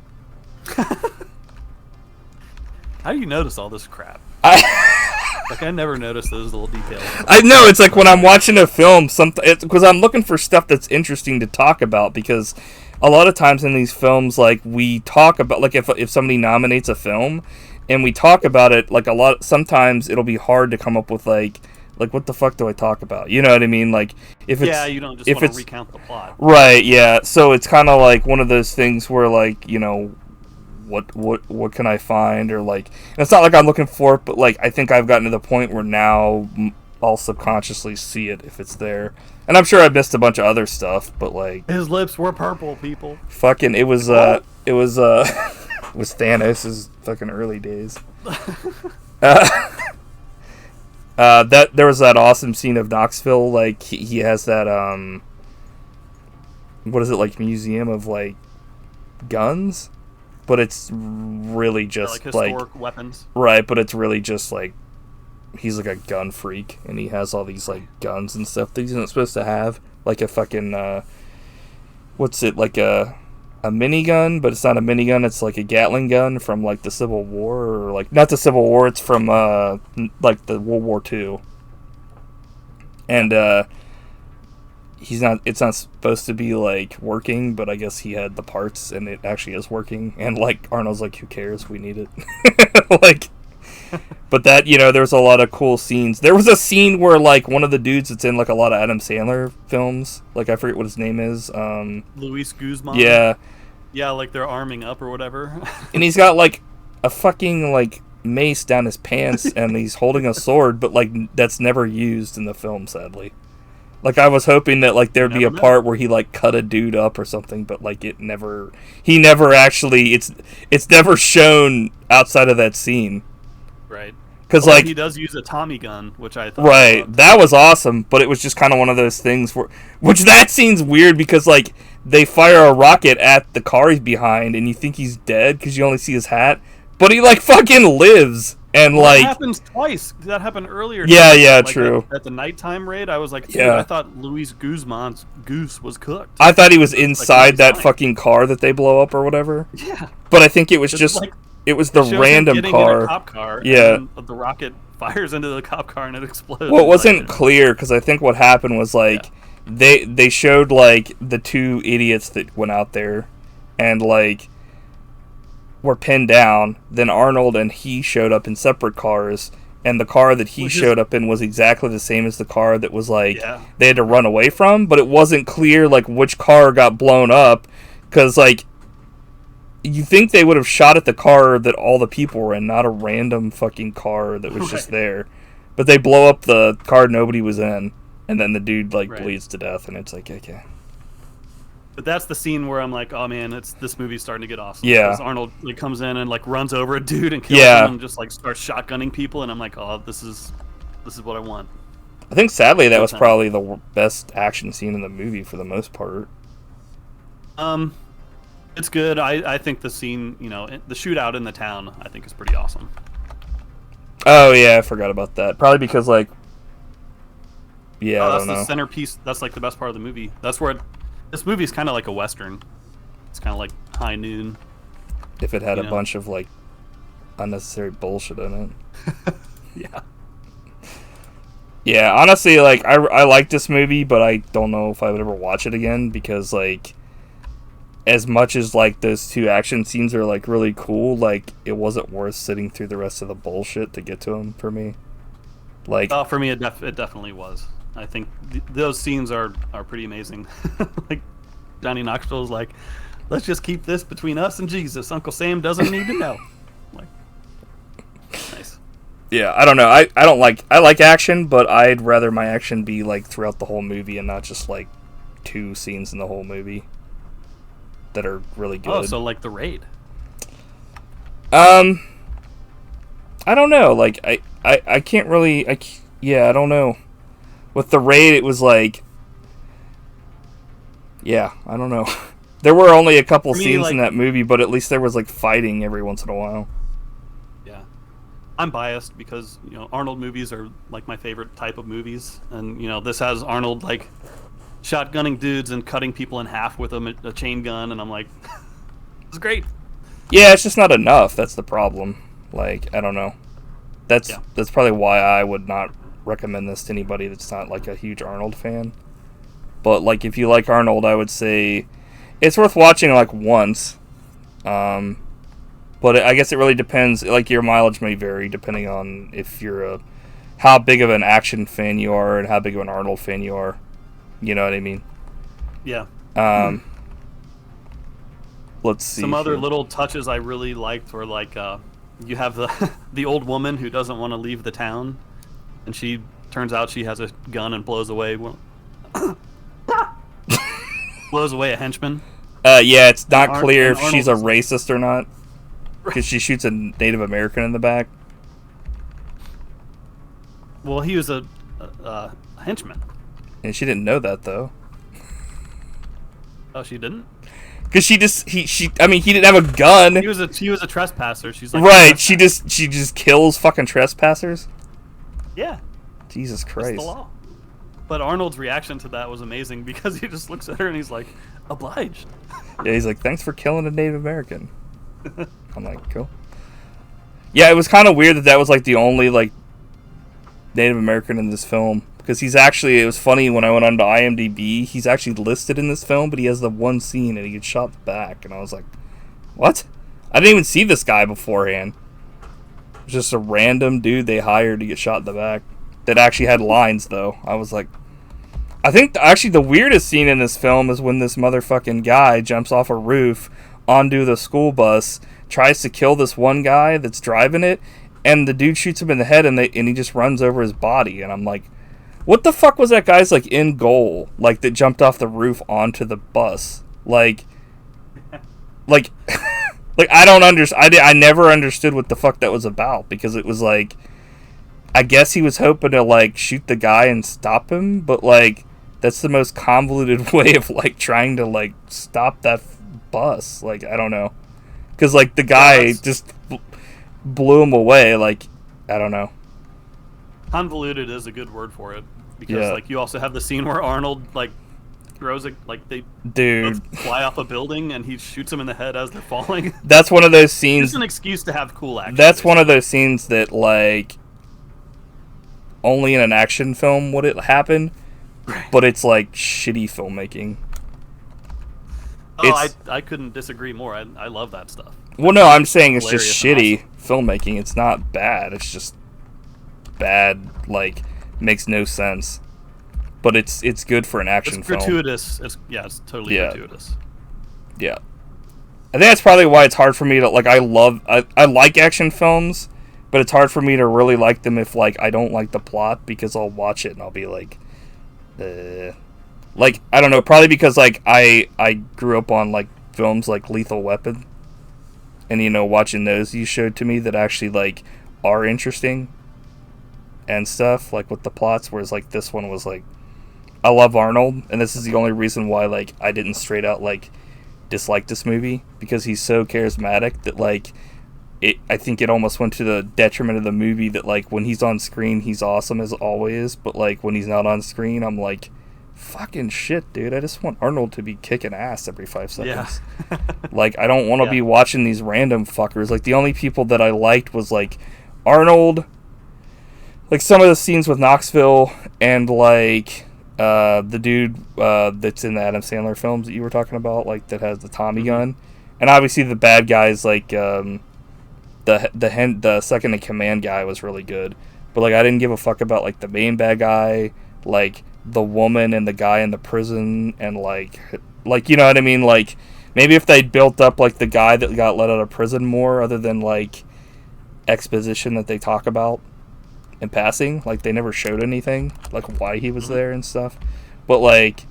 How do you notice all this crap? Like, I never noticed those little details. I know, it's like when I'm watching a film, because I'm looking for stuff that's interesting to talk about, because a lot of times in these films, like, we talk about, like, if somebody nominates a film, and we talk about it, like, sometimes it'll be hard to come up with, like, what the fuck do I talk about? You know what I mean? Like, if it's... Yeah, you don't just want to recount the plot. Right, yeah. So it's kind of like one of those things where, like, you know, what can I find? Or, like... And it's not like I'm looking for it, but, like, I think I've gotten to the point where now I'll subconsciously see it if it's there. And I'm sure I missed a bunch of other stuff, but, like... His lips were purple, people. Fucking, it was Thanos' fucking early days. That there was that awesome scene of Knoxville, like he has that what is it, like, museum of, like, guns, but it's really just historic weapons. Right, but it's really just like he's like a gun freak, and he has all these, like, guns and stuff that he's not supposed to have, like a fucking what's it, like a a minigun, but it's not a minigun. It's like a Gatling gun from like the Civil War, or like not the Civil War. It's from like the World War II. And he's not. It's not supposed to be like working, but I guess he had the parts, and it actually is working. And like Arnold's like, who cares? We need it. Like. But that, there's a lot of cool scenes. There was a scene where, like, one of the dudes that's in, like, a lot of Adam Sandler films, like, I forget what his name is. Luis Guzman? Yeah. Yeah, like, they're arming up or whatever. And he's got, like, a fucking, like, mace down his pants, and he's holding a sword, but, like, that's never used in the film, sadly. Like, I was hoping that, like, there'd be a part where he, like, cut a dude up or something, but, like, he never actually, it's never shown outside of that scene. Right. Because like he does use a Tommy gun, which I thought. Right, that was awesome, but it was just kind of one of those things which that scene's weird because like they fire a rocket at the car he's behind, and you think he's dead because you only see his hat, but he like fucking lives, and like that happens twice. That happened earlier. Yeah, like true. At the nighttime raid, I was like, yeah, I thought Luis Guzman's goose was cooked. I thought he was inside that fucking car that they blow up or whatever. Yeah, but I think it was just. Like, it was the random car. In a cop car. Yeah. And the rocket fires into the cop car and it explodes. Well, it wasn't clear because I think what happened was like they showed like the two idiots that went out there and like were pinned down. Then Arnold and he showed up in separate cars, and the car that he showed up in was exactly the same as the car that was like they had to run away from. But it wasn't clear like which car got blown up because like. You think they would have shot at the car that all the people were in, not a random fucking car that was just there. But they blow up the car nobody was in, and then the dude like bleeds to death, and it's like, okay. But that's the scene where I'm like, oh man, this movie's starting to get awesome. Yeah. Because Arnold like comes in and like runs over a dude and kills him and just like starts shotgunning people, and I'm like, oh, this is what I want. I think sadly that was probably the best action scene in the movie for the most part. It's good. I think the scene, the shootout in the town, I think is pretty awesome. Oh yeah, I forgot about that. Probably because like, yeah, I don't know. That's the centerpiece. That's like the best part of the movie. That's where this movie is kind of like a western. It's kind of like High Noon. If it had a bunch of like unnecessary bullshit in it. Yeah. Yeah, honestly, like I like this movie, but I don't know if I would ever watch it again because like. As much as like those two action scenes are like really cool, like it wasn't worth sitting through the rest of the bullshit to get to them for me. Like, for me, it definitely was. I think those scenes are pretty amazing. Like Johnny Knoxville's like, let's just keep this between us and Jesus. Uncle Sam doesn't need to know. Like, nice. Yeah, I don't know. I like action, but I'd rather my action be like throughout the whole movie and not just like two scenes in the whole movie. That are really good. Oh, so like the raid. I don't know. Like I can't really. I don't know. With the raid, it was like. Yeah, I don't know. There were only a couple scenes in that movie, but at least there was like fighting every once in a while. Yeah, I'm biased because Arnold movies are like my favorite type of movies, and this has Arnold like. Shotgunning dudes and cutting people in half with a chain gun, and I'm like, it's great. Yeah, it's just not enough. That's the problem. Like, I don't know. That's probably why I would not recommend this to anybody that's not like a huge Arnold fan. But like, if you like Arnold, I would say it's worth watching like once. But I guess it really depends. Like, your mileage may vary depending on if you're how big of an action fan you are and how big of an Arnold fan you are. You know what I mean? Yeah. Let's see. Some other little touches I really liked were like you have the old woman who doesn't want to leave the town, and she turns out she has a gun and blows away a henchman. Yeah, it's not clear if she's a racist or not because she shoots a Native American in the back. Well, he was a henchman. And she didn't know that though. Oh, she didn't? Because he didn't have a gun. He was a trespasser. She's like, right. She just kills fucking trespassers. Yeah. Jesus Christ. That's the law. But Arnold's reaction to that was amazing because he just looks at her and he's like, obliged. Yeah, he's like, thanks for killing a Native American. I'm like, cool. Yeah, it was kind of weird that was like the only like Native American in this film, because he's actually, it was funny when I went on to IMDb, he's actually listed in this film, but he has the one scene and he gets shot in the back, and I was like, what? I didn't even see this guy beforehand. It was just a random dude they hired to get shot in the back that actually had lines, though. I was like, I think actually the weirdest scene in this film is when this motherfucking guy jumps off a roof onto the school bus, tries to kill this one guy that's driving it, and the dude shoots him in the head, and he just runs over his body. And I'm like, what the fuck was that guy's like end goal? Like, that jumped off the roof onto the bus? Like I don't understand. I never understood what the fuck that was about, because it was like, I guess he was hoping to like shoot the guy and stop him, but like that's the most convoluted way of like trying to like stop that bus. Like, I don't know, because like the guy just blew him away. Like, I don't know. Convoluted is a good word for it, because like you also have the scene where Arnold like throws it, like they fly off a building and he shoots him in the head as they're falling. That's one of those scenes. It's an excuse to have cool action. That's basically one of those scenes that like only in an action film would it happen, but it's like shitty filmmaking. Oh, I couldn't disagree more. I love that stuff. Well, no, I'm saying it's just shitty filmmaking. It's not bad. It's just bad. Like, makes no sense. But it's good for an action film. It's gratuitous. It's totally gratuitous. Yeah. I think that's probably why it's hard for me to like. I like action films, but it's hard for me to really like them if like I don't like the plot, because I'll watch it and I'll be like, like, I don't know, probably because like I grew up on like films like Lethal Weapon, and you know, watching those you showed to me that actually like are interesting and stuff, like with the plots, whereas like this one was like, I love Arnold, and this is the only reason why like I didn't straight out like dislike this movie, because he's so charismatic that like I think it almost went to the detriment of the movie that like when he's on screen he's awesome as always, but like when he's not on screen I'm like, fucking shit, dude, I just want Arnold to be kicking ass every 5 seconds. Yeah. Like, I don't want to be watching these random fuckers. Like, the only people that I liked was like Arnold, like some of the scenes with Knoxville, and like the dude that's in the Adam Sandler films that you were talking about, like that has the Tommy gun, and obviously the bad guys like the second in command guy was really good, but like I didn't give a fuck about like the main bad guy, like the woman and the guy in the prison, and like you know what I mean, like maybe if they built up like the guy that got let out of prison more, other than like exposition that they talk about in passing, like they never showed anything like why he was there and stuff, but like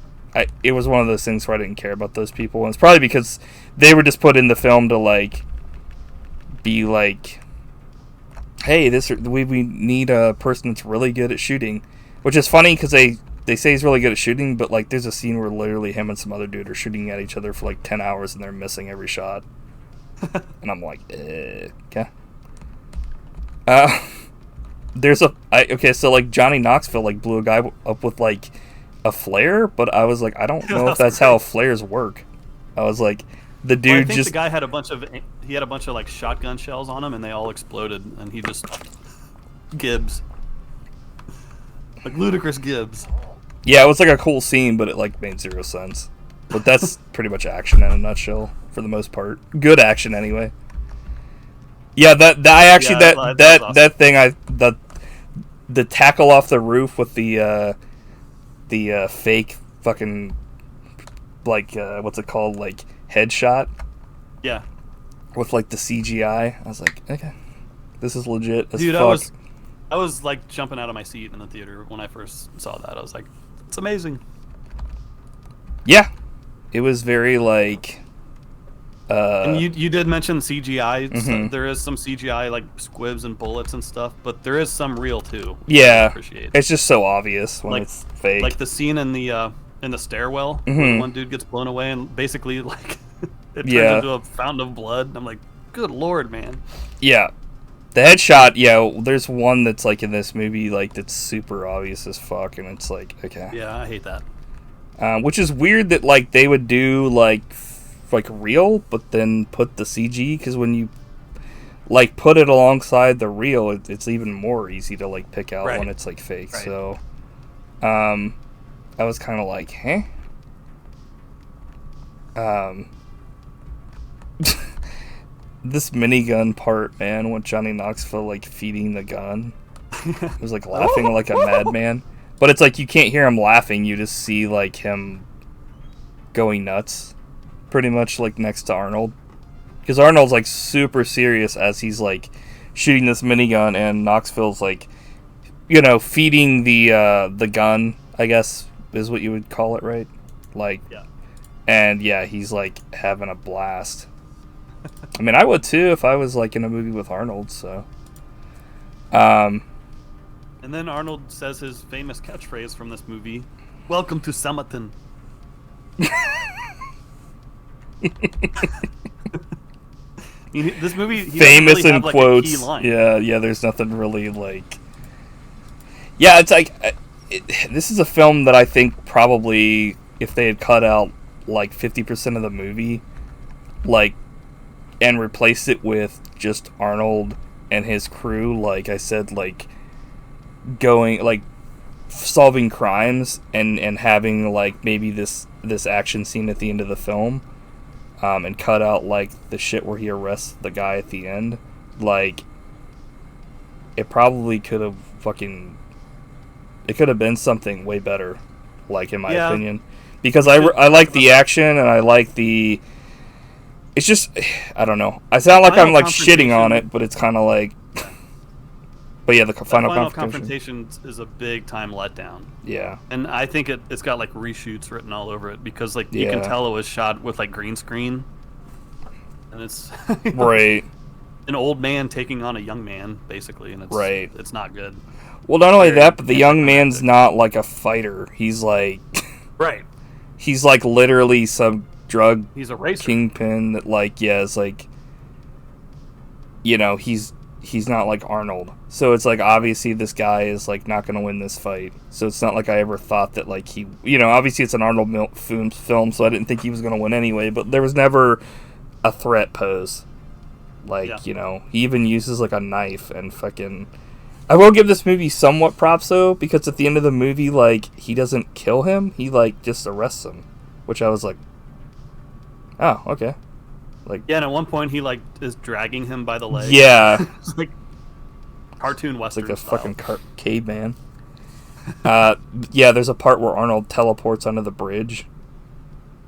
it was one of those things where I didn't care about those people, and it's probably because they were just put in the film to like be like, hey, we need a person that's really good at shooting, which is funny because they say he's really good at shooting, but like there's a scene where literally him and some other dude are shooting at each other for like 10 hours and they're missing every shot. And I'm like, okay. There's so like Johnny Knoxville like blew a guy up with like a flare, but I was like, I don't know if that's how flares work. I was like, the dude I think the guy had a bunch of like shotgun shells on him, and they all exploded, and he just Gibbs, like ludicrous Gibbs. Yeah, it was like a cool scene, but it like made zero sense. But that's pretty much action in a nutshell for the most part. Good action anyway. Yeah, that thing, the tackle off the roof with the fake fucking like what's it called, like headshot. Yeah. With like the CGI, I was like, okay, this is legit as dude, fuck. I was like jumping out of my seat in the theater when I first saw that. I was like, it's amazing. Yeah, it was very like. And you did mention CGI. Mm-hmm. So there is some CGI like squibs and bullets and stuff, but there is some real too. Yeah, it's just so obvious when it's fake. Like the scene in the stairwell, where one dude gets blown away and basically like it turns into a fountain of blood. I'm like, good lord, man. Yeah, The headshot, yeah, there's one that's like in this movie, like that's super obvious as fuck, and it's like, okay. Yeah, I hate that. Which is weird that like they would do like real, but then put the CG, because when you like put it alongside the real, it's even more easy to like pick out when it's like fake. Right. So, I was kind of like, huh? This minigun part, man, with Johnny Knoxville like feeding the gun, he was like laughing like a madman. But it's like you can't hear him laughing; you just see like him going nuts, pretty much like next to Arnold, because Arnold's like super serious as he's like shooting this minigun, and Knoxville's like, you know, feeding the gun, I guess is what you would call it, right? Like, yeah. And yeah, he's like having a blast. I mean, I would too if I was like in a movie with Arnold. So, and then Arnold says his famous catchphrase from this movie: "Welcome to Summerton." This movie, he famous really in have, like, quotes. a key line. Yeah. There's nothing really like. Yeah, it's like this is a film that I think probably if they had cut out like 50% of the movie, like, and replaced it with just Arnold and his crew, like I said, like going like solving crimes and having like maybe this action scene at the end of the film, and cut out like the shit where he arrests the guy at the end, like it probably could have it could have been something way better, like in my opinion, because I like the action and I like the. It's just, I don't know. I sound like I'm like shitting on it, but it's kind of like. But yeah, the final confrontation is a big time letdown. Yeah. And I think it's got like reshoots written all over it because like you can tell it was shot with like green screen, and it's right. An old man taking on a young man basically, and it's not good. Well, not only that, but the young man's not like a fighter. He's like he's like literally some drug he's a racer kingpin that like is like, you know, he's not like Arnold, so it's like obviously this guy is like not gonna win this fight. So it's not like I ever thought that like he, you know, obviously it's an Arnold film, so I didn't think he was gonna win anyway, but there was never a threat pose, like you know, he even uses like a knife and fucking. I will give this movie somewhat props though, because at the end of the movie, like, he doesn't kill him, he like just arrests him, which I was like, oh, okay. Like, yeah, and at one point he like is dragging him by the leg. Yeah. It's like cartoon western. It's like a style. fucking caveman. Yeah, there's a part where Arnold teleports onto the bridge.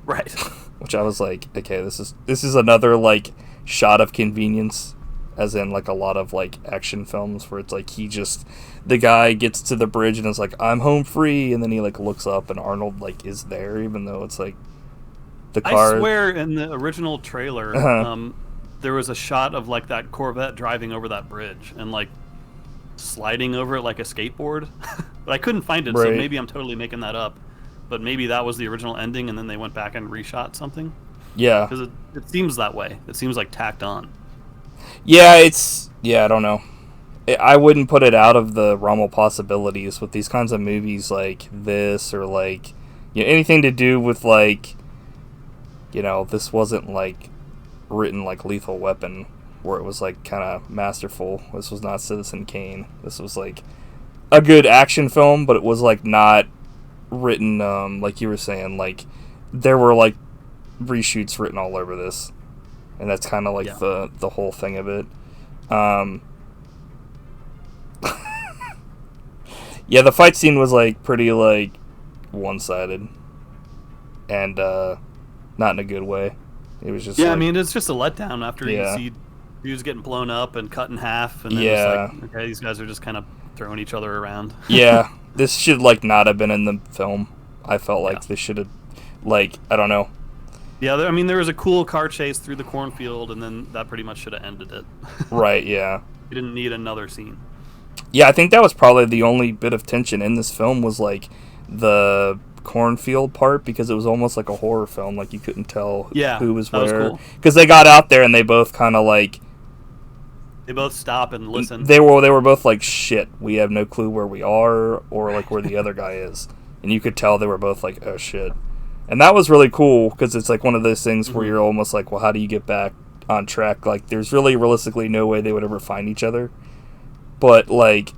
Right. Which I was like, okay, this is another like shot of convenience, as in like a lot of like action films where it's like the guy gets to the bridge and is like, I'm home free, and then he like looks up and Arnold like is there, even though it's like the car. I swear in the original trailer, there was a shot of like that Corvette driving over that bridge and like sliding over it like a skateboard. But I couldn't find it, so maybe I'm totally making that up. But maybe that was the original ending and then they went back and reshot something. Yeah. Because it seems that way. It seems like tacked on. Yeah, I don't know. I wouldn't put it out of the realm of possibilities with these kinds of movies like this, or like, you know, anything to do with like, you know, this wasn't like written like Lethal Weapon, where it was like kind of masterful. This was not Citizen Kane. This was like a good action film, but it was like not written like you were saying, like there were like reshoots written all over this, and that's kind of like the whole thing of it. Yeah, the fight scene was like pretty like one-sided, and not in a good way. It was just I mean, it's just a letdown after you see dudes getting blown up and cut in half, and then it's like, okay, these guys are just kind of throwing each other around. Yeah, this should like not have been in the film. I felt like this should have, like, I don't know. Yeah, I mean, there was a cool car chase through the cornfield, and then that pretty much should have ended it. Right, yeah. You didn't need another scene. Yeah, I think that was probably the only bit of tension in this film, was like the cornfield part, because it was almost like a horror film. Like you couldn't tell who was where. Because they got out there and they both kind of like They both stop and listen. They were both like, shit, we have no clue where we are or like where the other guy is. And you could tell they were both like, oh shit. And that was really cool because it's like one of those things where you're almost like, well, how do you get back on track? Like, there's really realistically no way they would ever find each other. But like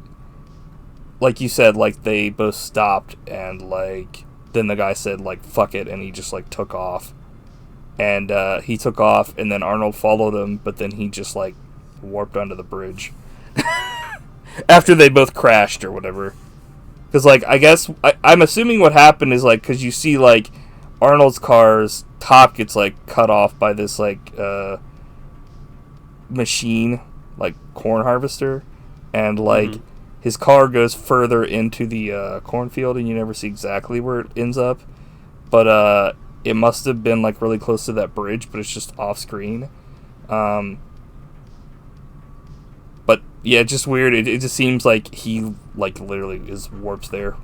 you said, like they both stopped and like then the guy said like fuck it and he just like took off. And he took off and then Arnold followed him, but then he just like warped onto the bridge after they both crashed or whatever. Because like I guess I'm assuming what happened is like because you see like Arnold's car's top gets like cut off by this like machine, like corn harvester, and like his car goes further into the cornfield and you never see exactly where it ends up, but it must have been like really close to that bridge, but it's just off screen. But yeah, just weird. It just seems like he like literally is warps there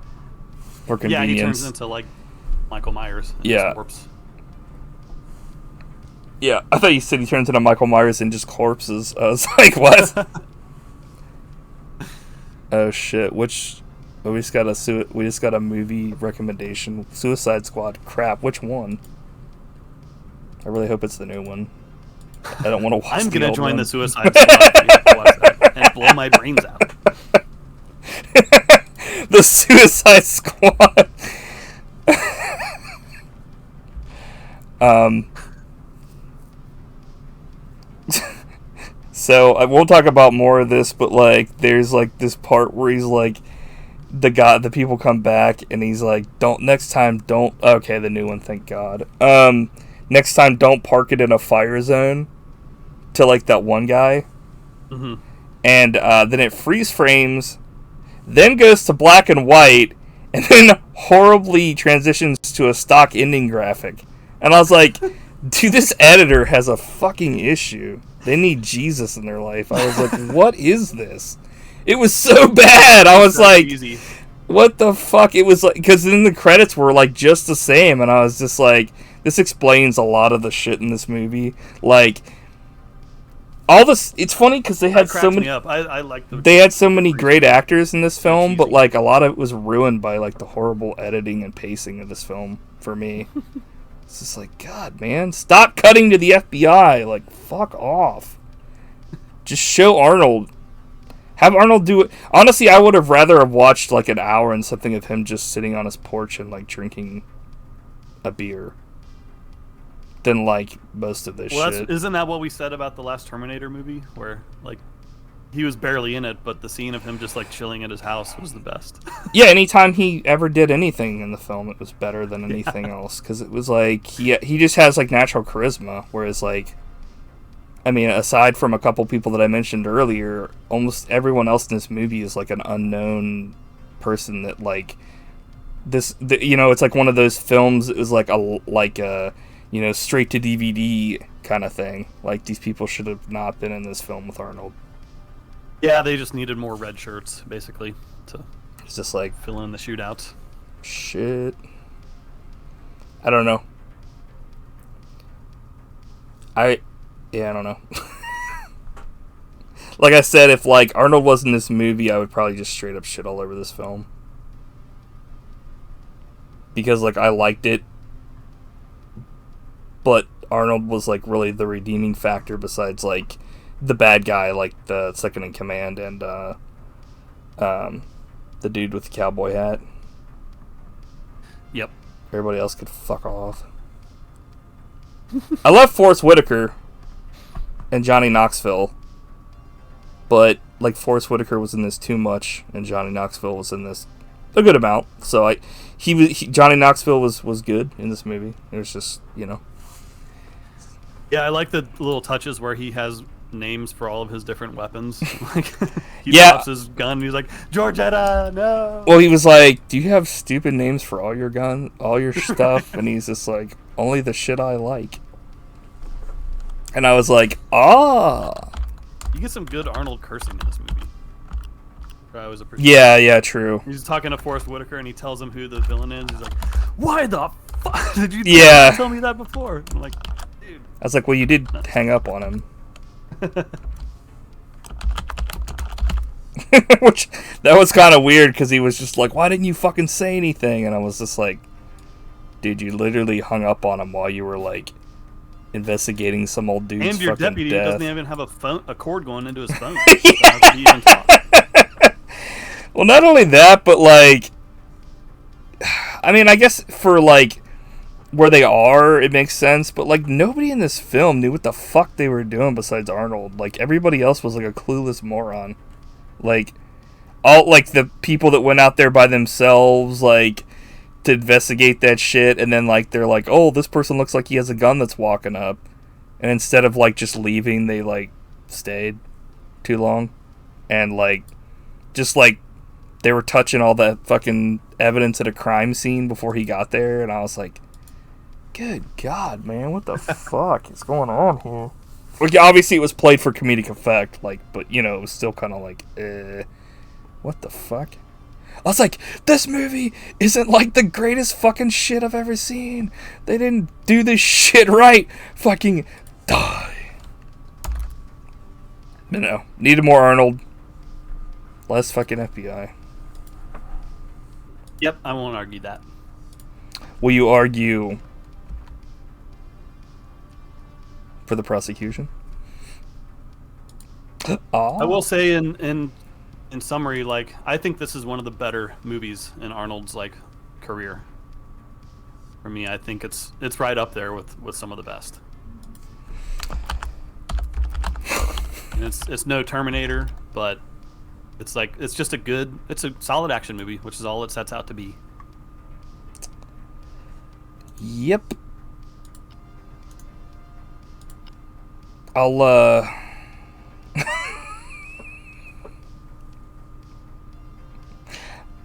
for convenience. Yeah, he turns into like Michael Myers. And yeah. just warps. Yeah, I thought you said he turns into Michael Myers and just corpses. I was like, what? Oh shit! We just got a movie recommendation. Suicide Squad. Crap. Which one? I really hope it's the new one. I don't want to watch. I'm gonna join one. the Suicide Squad and blow my brains out. The Suicide Squad. So I won't talk about more of this, but like there's like this part where he's like the people come back and he's like, next time don't okay, the new one, thank God. Next time don't park it in a fire zone to like that one guy. Mm-hmm. And then it freeze frames, then goes to black and white, and then horribly transitions to a stock ending graphic. And I was like, dude, this editor has a fucking issue. They need Jesus in their life. I was like, what is this? It was so bad. I was like, easy. What the fuck? It was like, because then the credits were like just the same, and I was just like, this explains a lot of the shit in this movie. Like, all this, it's funny because they had so many. I like they had so many great actors in this film, but like a lot of it was ruined by like the horrible editing and pacing of this film for me. It's just like, God, man, stop cutting to the FBI. Like, fuck off. Just show Arnold. Have Arnold do it. Honestly, I would have rather have watched like an hour and something of him just sitting on his porch and like drinking a beer than like most of this shit. Isn't that what we said about the last Terminator movie? Where like he was barely in it, but the scene of him just like chilling at his house was the best. Yeah, anytime he ever did anything in the film, it was better than anything else. Because it was like, he just has like natural charisma. Whereas like, I mean, aside from a couple people that I mentioned earlier, almost everyone else in this movie is like an unknown person that like, it's like one of those films. It was like a straight to DVD kind of thing. Like, these people should have not been in this film with Arnold. Yeah, they just needed more red shirts, basically, to it's just like fill in the shootouts. Shit. I don't know. I don't know. Like I said, if like Arnold was in this movie, I would probably just straight up shit all over this film. Because like I liked it, but Arnold was like really the redeeming factor besides like the bad guy, like the second in command, and the dude with the cowboy hat. Yep. Everybody else could fuck off. I love Forrest Whitaker and Johnny Knoxville, but like Forrest Whitaker was in this too much, and Johnny Knoxville was in this a good amount. So Johnny Knoxville was good in this movie. It was just, Yeah, I like the little touches where he has names for all of his different weapons. Like he drops his gun and he's like, Georgetta, no. Well, he was like, do you have stupid names for all your gun, all your stuff? And he's just like, only the shit I like. And I was like, ah. You get some good Arnold cursing in this movie. I was yeah, true. He's talking to Forrest Whitaker and he tells him who the villain is. He's like, why the fuck did you tell me that before? I'm like, dude. I was like, well, you did hang up on him. Which, that was kind of weird, because he was just like, why didn't you fucking say anything? And I was just like, dude, you literally hung up on him while you were, like, investigating some old dude's and your fucking deputy death. doesn't even have a cord going into his phone. Well, not only that, but, like, I mean, I guess for, like, where they are, it makes sense, but, like, nobody in this film knew what the fuck they were doing besides Arnold. Like, everybody else was, like, a clueless moron. Like, all, like, the people that went out there by themselves, like, to investigate that shit, and then, like, they're like, oh, this person looks like he has a gun that's walking up. And instead of, like, just leaving, they, like, stayed too long. And, like, just, like, they were touching all the fucking evidence at a crime scene before he got there, and I was like, good God, man, what the fuck is going on here? Like, obviously it was played for comedic effect, like, but, you know, it was still kind of like, what the fuck? I was like, this movie isn't like the greatest fucking shit I've ever seen. They didn't do this shit right. Fucking die. You know, needed more Arnold. Less fucking FBI. Yep, I won't argue that. Will you argue for the prosecution? I will say in summary, like, I think this is one of the better movies in Arnold's, like, career. For me, I think it's right up there with some of the best. And it's no Terminator, but it's like, it's just it's a solid action movie, which is all it sets out to be. Yep. I'll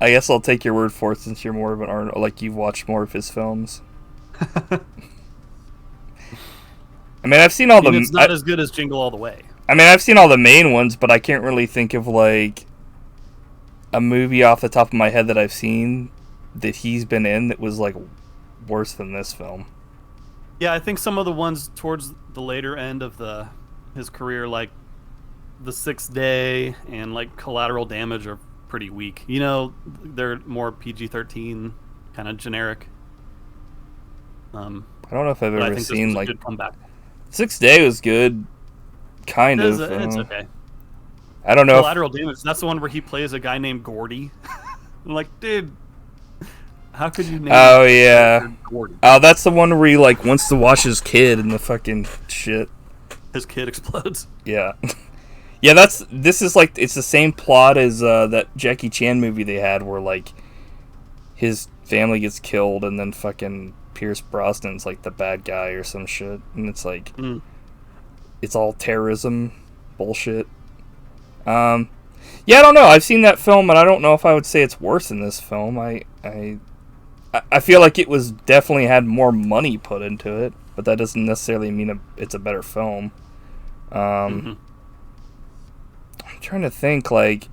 I guess I'll take your word for it, since you're more of an Arnold, like, you've watched more of his films. I mean, I've seen all the... It's not as good as Jingle All the Way. I mean, I've seen all the main ones, but I can't really think of, like, a movie off the top of my head that I've seen that he's been in that was, like, worse than this film. Yeah, I think some of the ones towards the later end of his career, like The Sixth Day and, like, Collateral Damage, are pretty weak. You know, they're more PG-13, kind of generic. I don't know if I've ever seen, like... Good comeback. Sixth Day was good, kind of. It's okay. I don't know. Collateral Damage, that's the one where he plays a guy named Gordy. I'm like, dude, how could you name Gordy? Oh, that's the one where he, like, wants to watch his kid and the fucking shit. His kid explodes. Yeah. Yeah, this is, like, it's the same plot as that Jackie Chan movie they had where, like, his family gets killed and then fucking Pierce Brosnan's, like, the bad guy or some shit. And it's, like, it's all terrorism bullshit. Yeah, I don't know. I've seen that film, and I don't know if I would say it's worse than this film. I feel like it was definitely had more money put into it, but that doesn't necessarily mean it's a better film. I'm trying to think, like...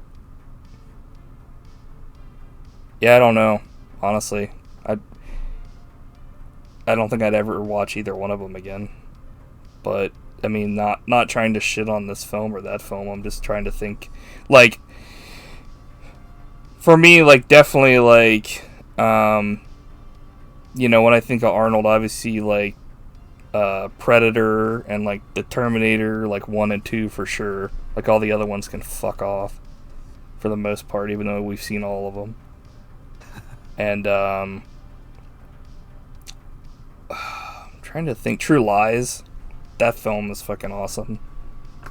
Yeah, I don't know, honestly. I don't think I'd ever watch either one of them again. But, I mean, not trying to shit on this film or that film. I'm just trying to think, like... For me, like, definitely, like... you know, when I think of Arnold, obviously, like... Predator and, like, the Terminator, like, 1 and 2 for sure. Like, all the other ones can fuck off for the most part, even though we've seen all of them. And I'm trying to think. True Lies, that film is fucking awesome.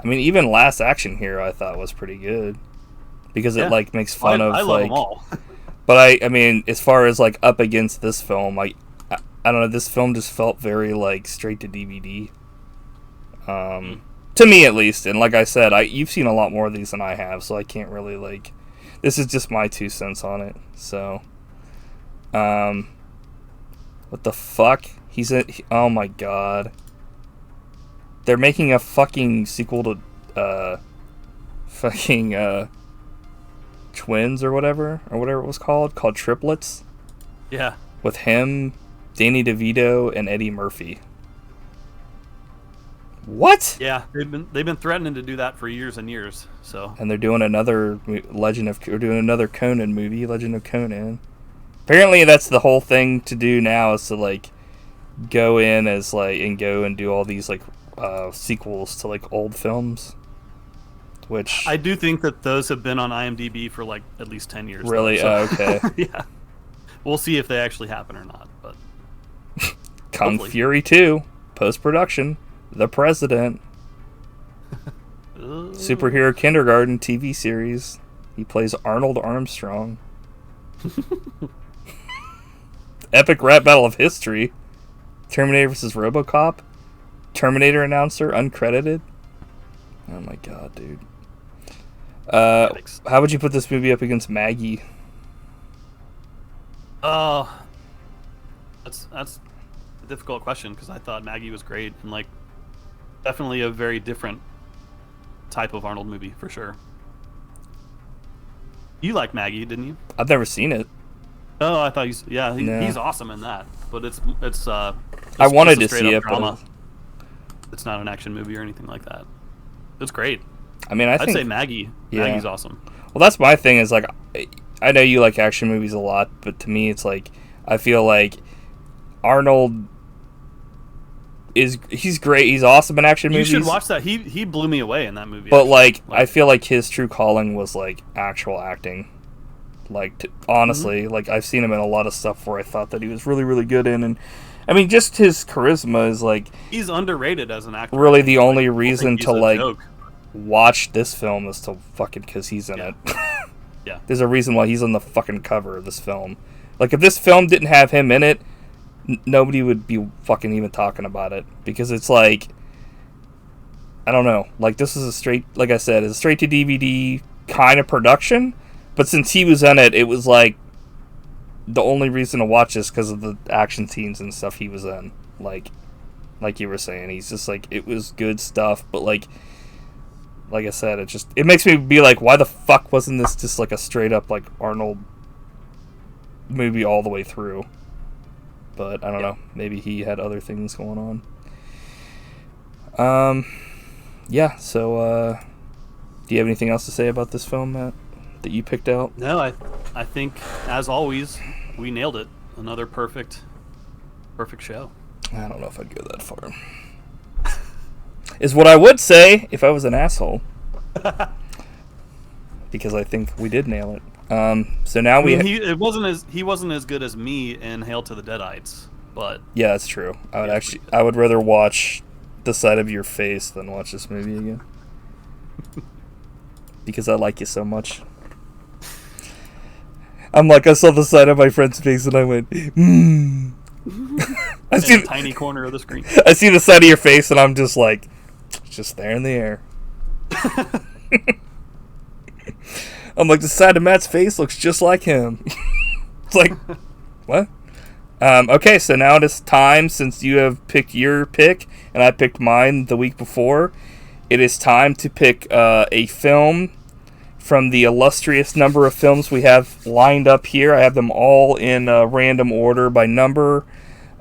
I mean, even Last Action Hero I thought was pretty good because it like makes fun of, I love them all. But I mean, as far as like up against this film, I don't know. This film just felt very like straight to DVD. To me at least, and like I said, you've seen a lot more of these than I have, so I can't really like. This is just my 2 cents on it. So, what the fuck? Oh my god. They're making a fucking sequel to Twins or whatever it was called Triplets. Yeah. With him, Danny DeVito, and Eddie Murphy. What? Yeah, they've been threatening to do that for years and years. So. And they're doing another Conan movie, Legend of Conan. Apparently, that's the whole thing to do now is to like go in as like and go and do all these like sequels to like old films. Which I do think that those have been on IMDb for like at least 10 years. Really? Though, so. Okay. Yeah. We'll see if they actually happen or not. But Kung hopefully. Fury 2, post-production, The President, Superhero Kindergarten TV series. He plays Arnold Armstrong. Epic rap battle of history. Terminator vs. RoboCop. Terminator announcer, uncredited. Oh my god, dude. How would you put this movie up against Maggie? That's a difficult question because I thought Maggie was great and like definitely a very different type of Arnold movie for sure. You like Maggie, didn't you? I've never seen it. Oh, I thought he's awesome in that. But it's I wanted to see it, drama. It's not an action movie or anything like that. It's great. I mean, I'd say Maggie. Yeah. Maggie's awesome. Well, that's my thing. Is like, I know you like action movies a lot, but to me, it's like I feel like Arnold he's great. He's awesome in action movies. You should watch that. He blew me away in that movie. But like, I feel like his true calling was like actual acting. Like honestly, like I've seen him in a lot of stuff where I thought that he was really, really good in, and I mean, just his charisma is like he's underrated as an actor. Really, the only reason to like joke. Watch this film is to fucking because he's in it. Yeah. There's a reason why he's on the fucking cover of this film. Like, if this film didn't have him in it, nobody would be fucking even talking about it. Because it's like, I don't know. Like, this is a straight, like I said, it's a straight to DVD kind of production. But since he was in it, it was like the only reason to watch this because of the action scenes and stuff he was in. Like you were saying, he's just like, it was good stuff. But like I said, it makes me be like, why the fuck wasn't this just like a straight up like Arnold movie all the way through? But I don't know. Maybe he had other things going on. Yeah. So, do you have anything else to say about this film, Matt, that you picked out? No, I think as always we nailed it. Another perfect show. I don't know if I'd go that far. Is what I would say if I was an asshole. Because I think we did nail it. So now he wasn't as good as me in Hail to the Deadites, but yeah, that's true. I would rather watch The Side of Your Face than watch this movie again. Because I like you so much. I'm like, I saw the side of my friend's face and I went, I see the tiny corner of the screen. I see the side of your face and I'm just like, just there in the air. I'm like, the side of Matt's face looks just like him. It's like, what? Okay, so now it is time, since you have picked your pick and I picked mine the week before, it is time to pick a film from the illustrious number of films we have lined up here. I have them all in random order by number.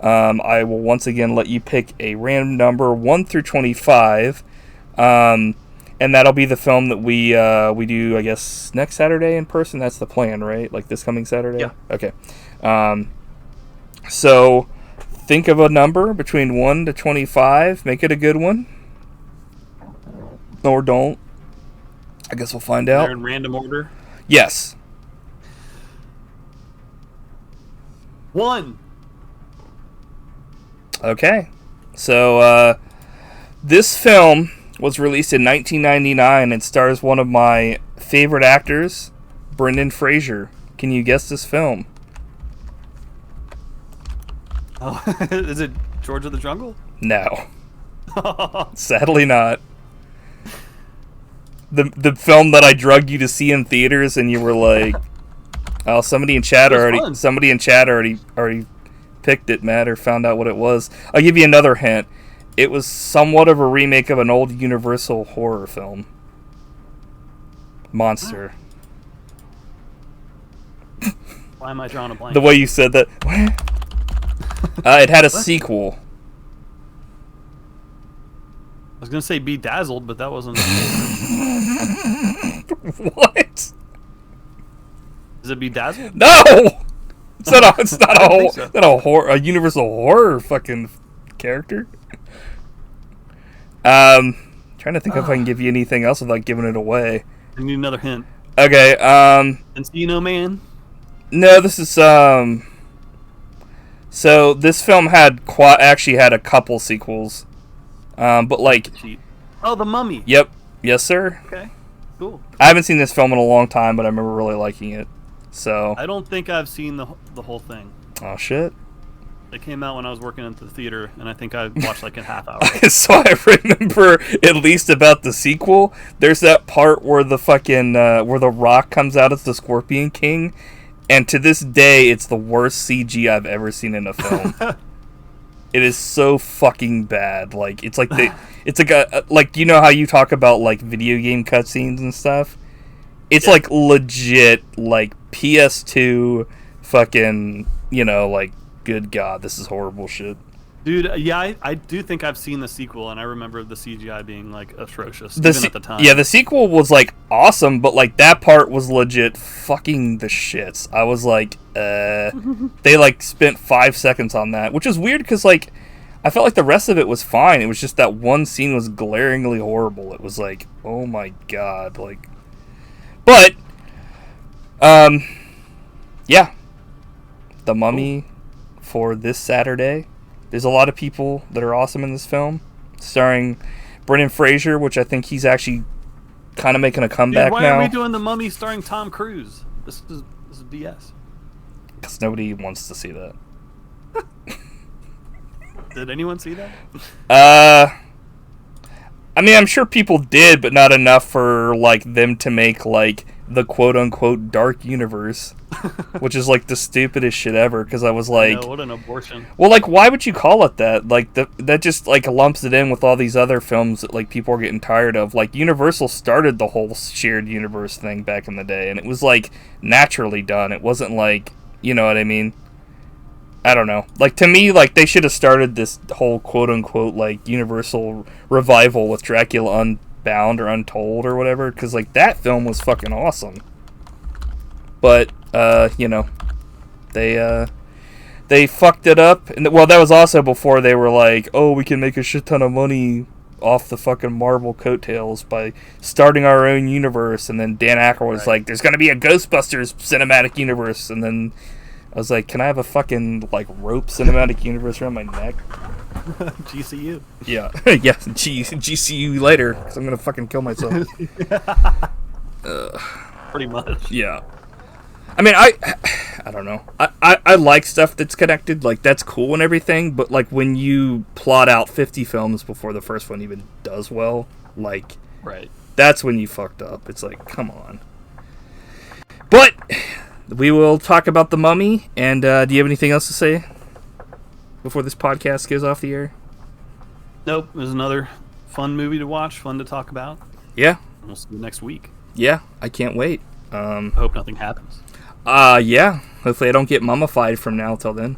I will once again let you pick a random number 1 through 25. And that'll be the film that we do, I guess, next Saturday in person. That's the plan, right? Like this coming Saturday? Yeah. Okay. So think of a number between 1 to 25. Make it a good one. Or don't. I guess we'll find out. They're in random order? Yes. 1. Okay. So, this film was released in 1999 and stars one of my favorite actors, Brendan Fraser. Can you guess this film? Oh, is it George of the Jungle? No. Sadly not. The film that I drugged you to see in theaters and you were like, oh, somebody in chat already picked it, Matt, or found out what it was. I'll give you another hint. It was somewhat of a remake of an old Universal horror film. Monster. Why am I drawing a blank? The way you said that. It had a sequel. I was gonna say Bedazzled, but that wasn't. What? Is it Bedazzled? No! It's not a universal horror fucking character. Trying to think if I can give you anything else without giving it away. I need another hint. Okay, Encino Man? No, this is, so this film actually had a couple sequels. But like... Oh, The Mummy. Yep. Yes, sir. Okay. Cool. I haven't seen this film in a long time, but I remember really liking it. So... I don't think I've seen the whole thing. Oh, shit. It came out when I was working at the theater, and I think I watched like a half hour. So I remember at least about the sequel. There's that part where the fucking where the Rock comes out as the Scorpion King, and to this day, it's the worst CG I've ever seen in a film. It is so fucking bad. Like it's like like you know how you talk about like video game cutscenes and stuff. It's like legit like PS2 fucking like. Good God, this is horrible shit. Dude, yeah, I do think I've seen the sequel, and I remember the CGI being, like, atrocious, even at the time. Yeah, the sequel was, like, awesome, but, like, that part was legit fucking the shits. I was like, They, like, spent 5 seconds on that, which is weird, because, like, I felt like the rest of it was fine. It was just that one scene was glaringly horrible. It was like, oh my God, like... But, yeah. The Mummy... for this Saturday. There's a lot of people that are awesome in this film, starring Brendan Fraser, which I think he's actually kind of making a comeback now. Why are we doing The Mummy starring Tom Cruise? This is BS. Because nobody wants to see that. Did anyone see that? I mean, I'm sure people did, but not enough for like them to make like the quote-unquote dark universe, which is like the stupidest shit ever, because I was like... what an abortion. Well, like, why would you call it that? Like, that just, like, lumps it in with all these other films that, like, people are getting tired of. Like, Universal started the whole shared universe thing back in the day, and it was, like, naturally done. It wasn't like, you know what I mean? I don't know. Like, to me, like, they should have started this whole quote-unquote, like, Universal revival with Dracula Unbound or Untold or whatever, because like that film was fucking awesome. But they fucked it up, and well, that was also before they were like, oh, we can make a shit ton of money off the fucking Marvel coattails by starting our own universe. And then Dan Aykroyd was like, there's gonna be a Ghostbusters cinematic universe, and then I was like, can I have a fucking like rope cinematic universe around my neck? GCU. Yeah. Yeah, GCU later, because I'm going to fucking kill myself. Pretty much. Yeah. I mean, I don't know. I like stuff that's connected. Like, that's cool and everything, but, like, when you plot out 50 films before the first one even does well, like, right, that's when you fucked up. It's like, come on. But we will talk about The Mummy, and do you have anything else to say before this podcast goes off the air? Nope. It was another fun movie to watch, fun to talk about. Yeah. We'll see you next week. Yeah, I can't wait. I hope nothing happens. Yeah. Hopefully I don't get mummified from now till then.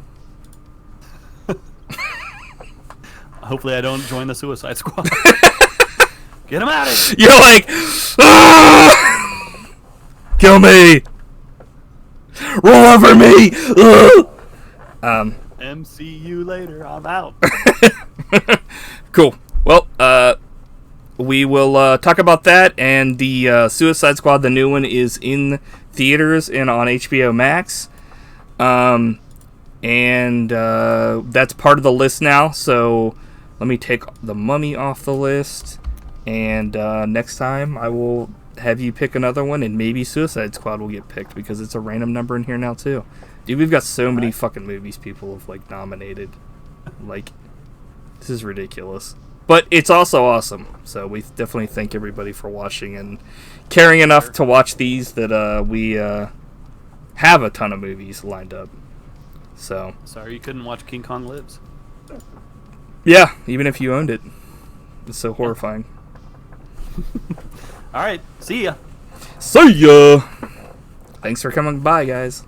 Hopefully I don't join the Suicide Squad. Get him out of here! You're like, ah! Kill me! Roll over me! MCU later. I'm out. Cool. Well, we will talk about that, and the Suicide Squad, the new one, is in theaters and on HBO Max. And that's part of the list now, so let me take The Mummy off the list, and next time I will have you pick another one, and maybe Suicide Squad will get picked, because it's a random number in here now, too. Dude, we've got so many fucking movies people have, like, nominated. Like, this is ridiculous. But it's also awesome, so we definitely thank everybody for watching and caring enough to watch these that we have a ton of movies lined up. So sorry you couldn't watch King Kong Lives. Yeah, even if you owned it. It's so horrifying. Alright, see ya. See ya! Thanks for coming by, guys.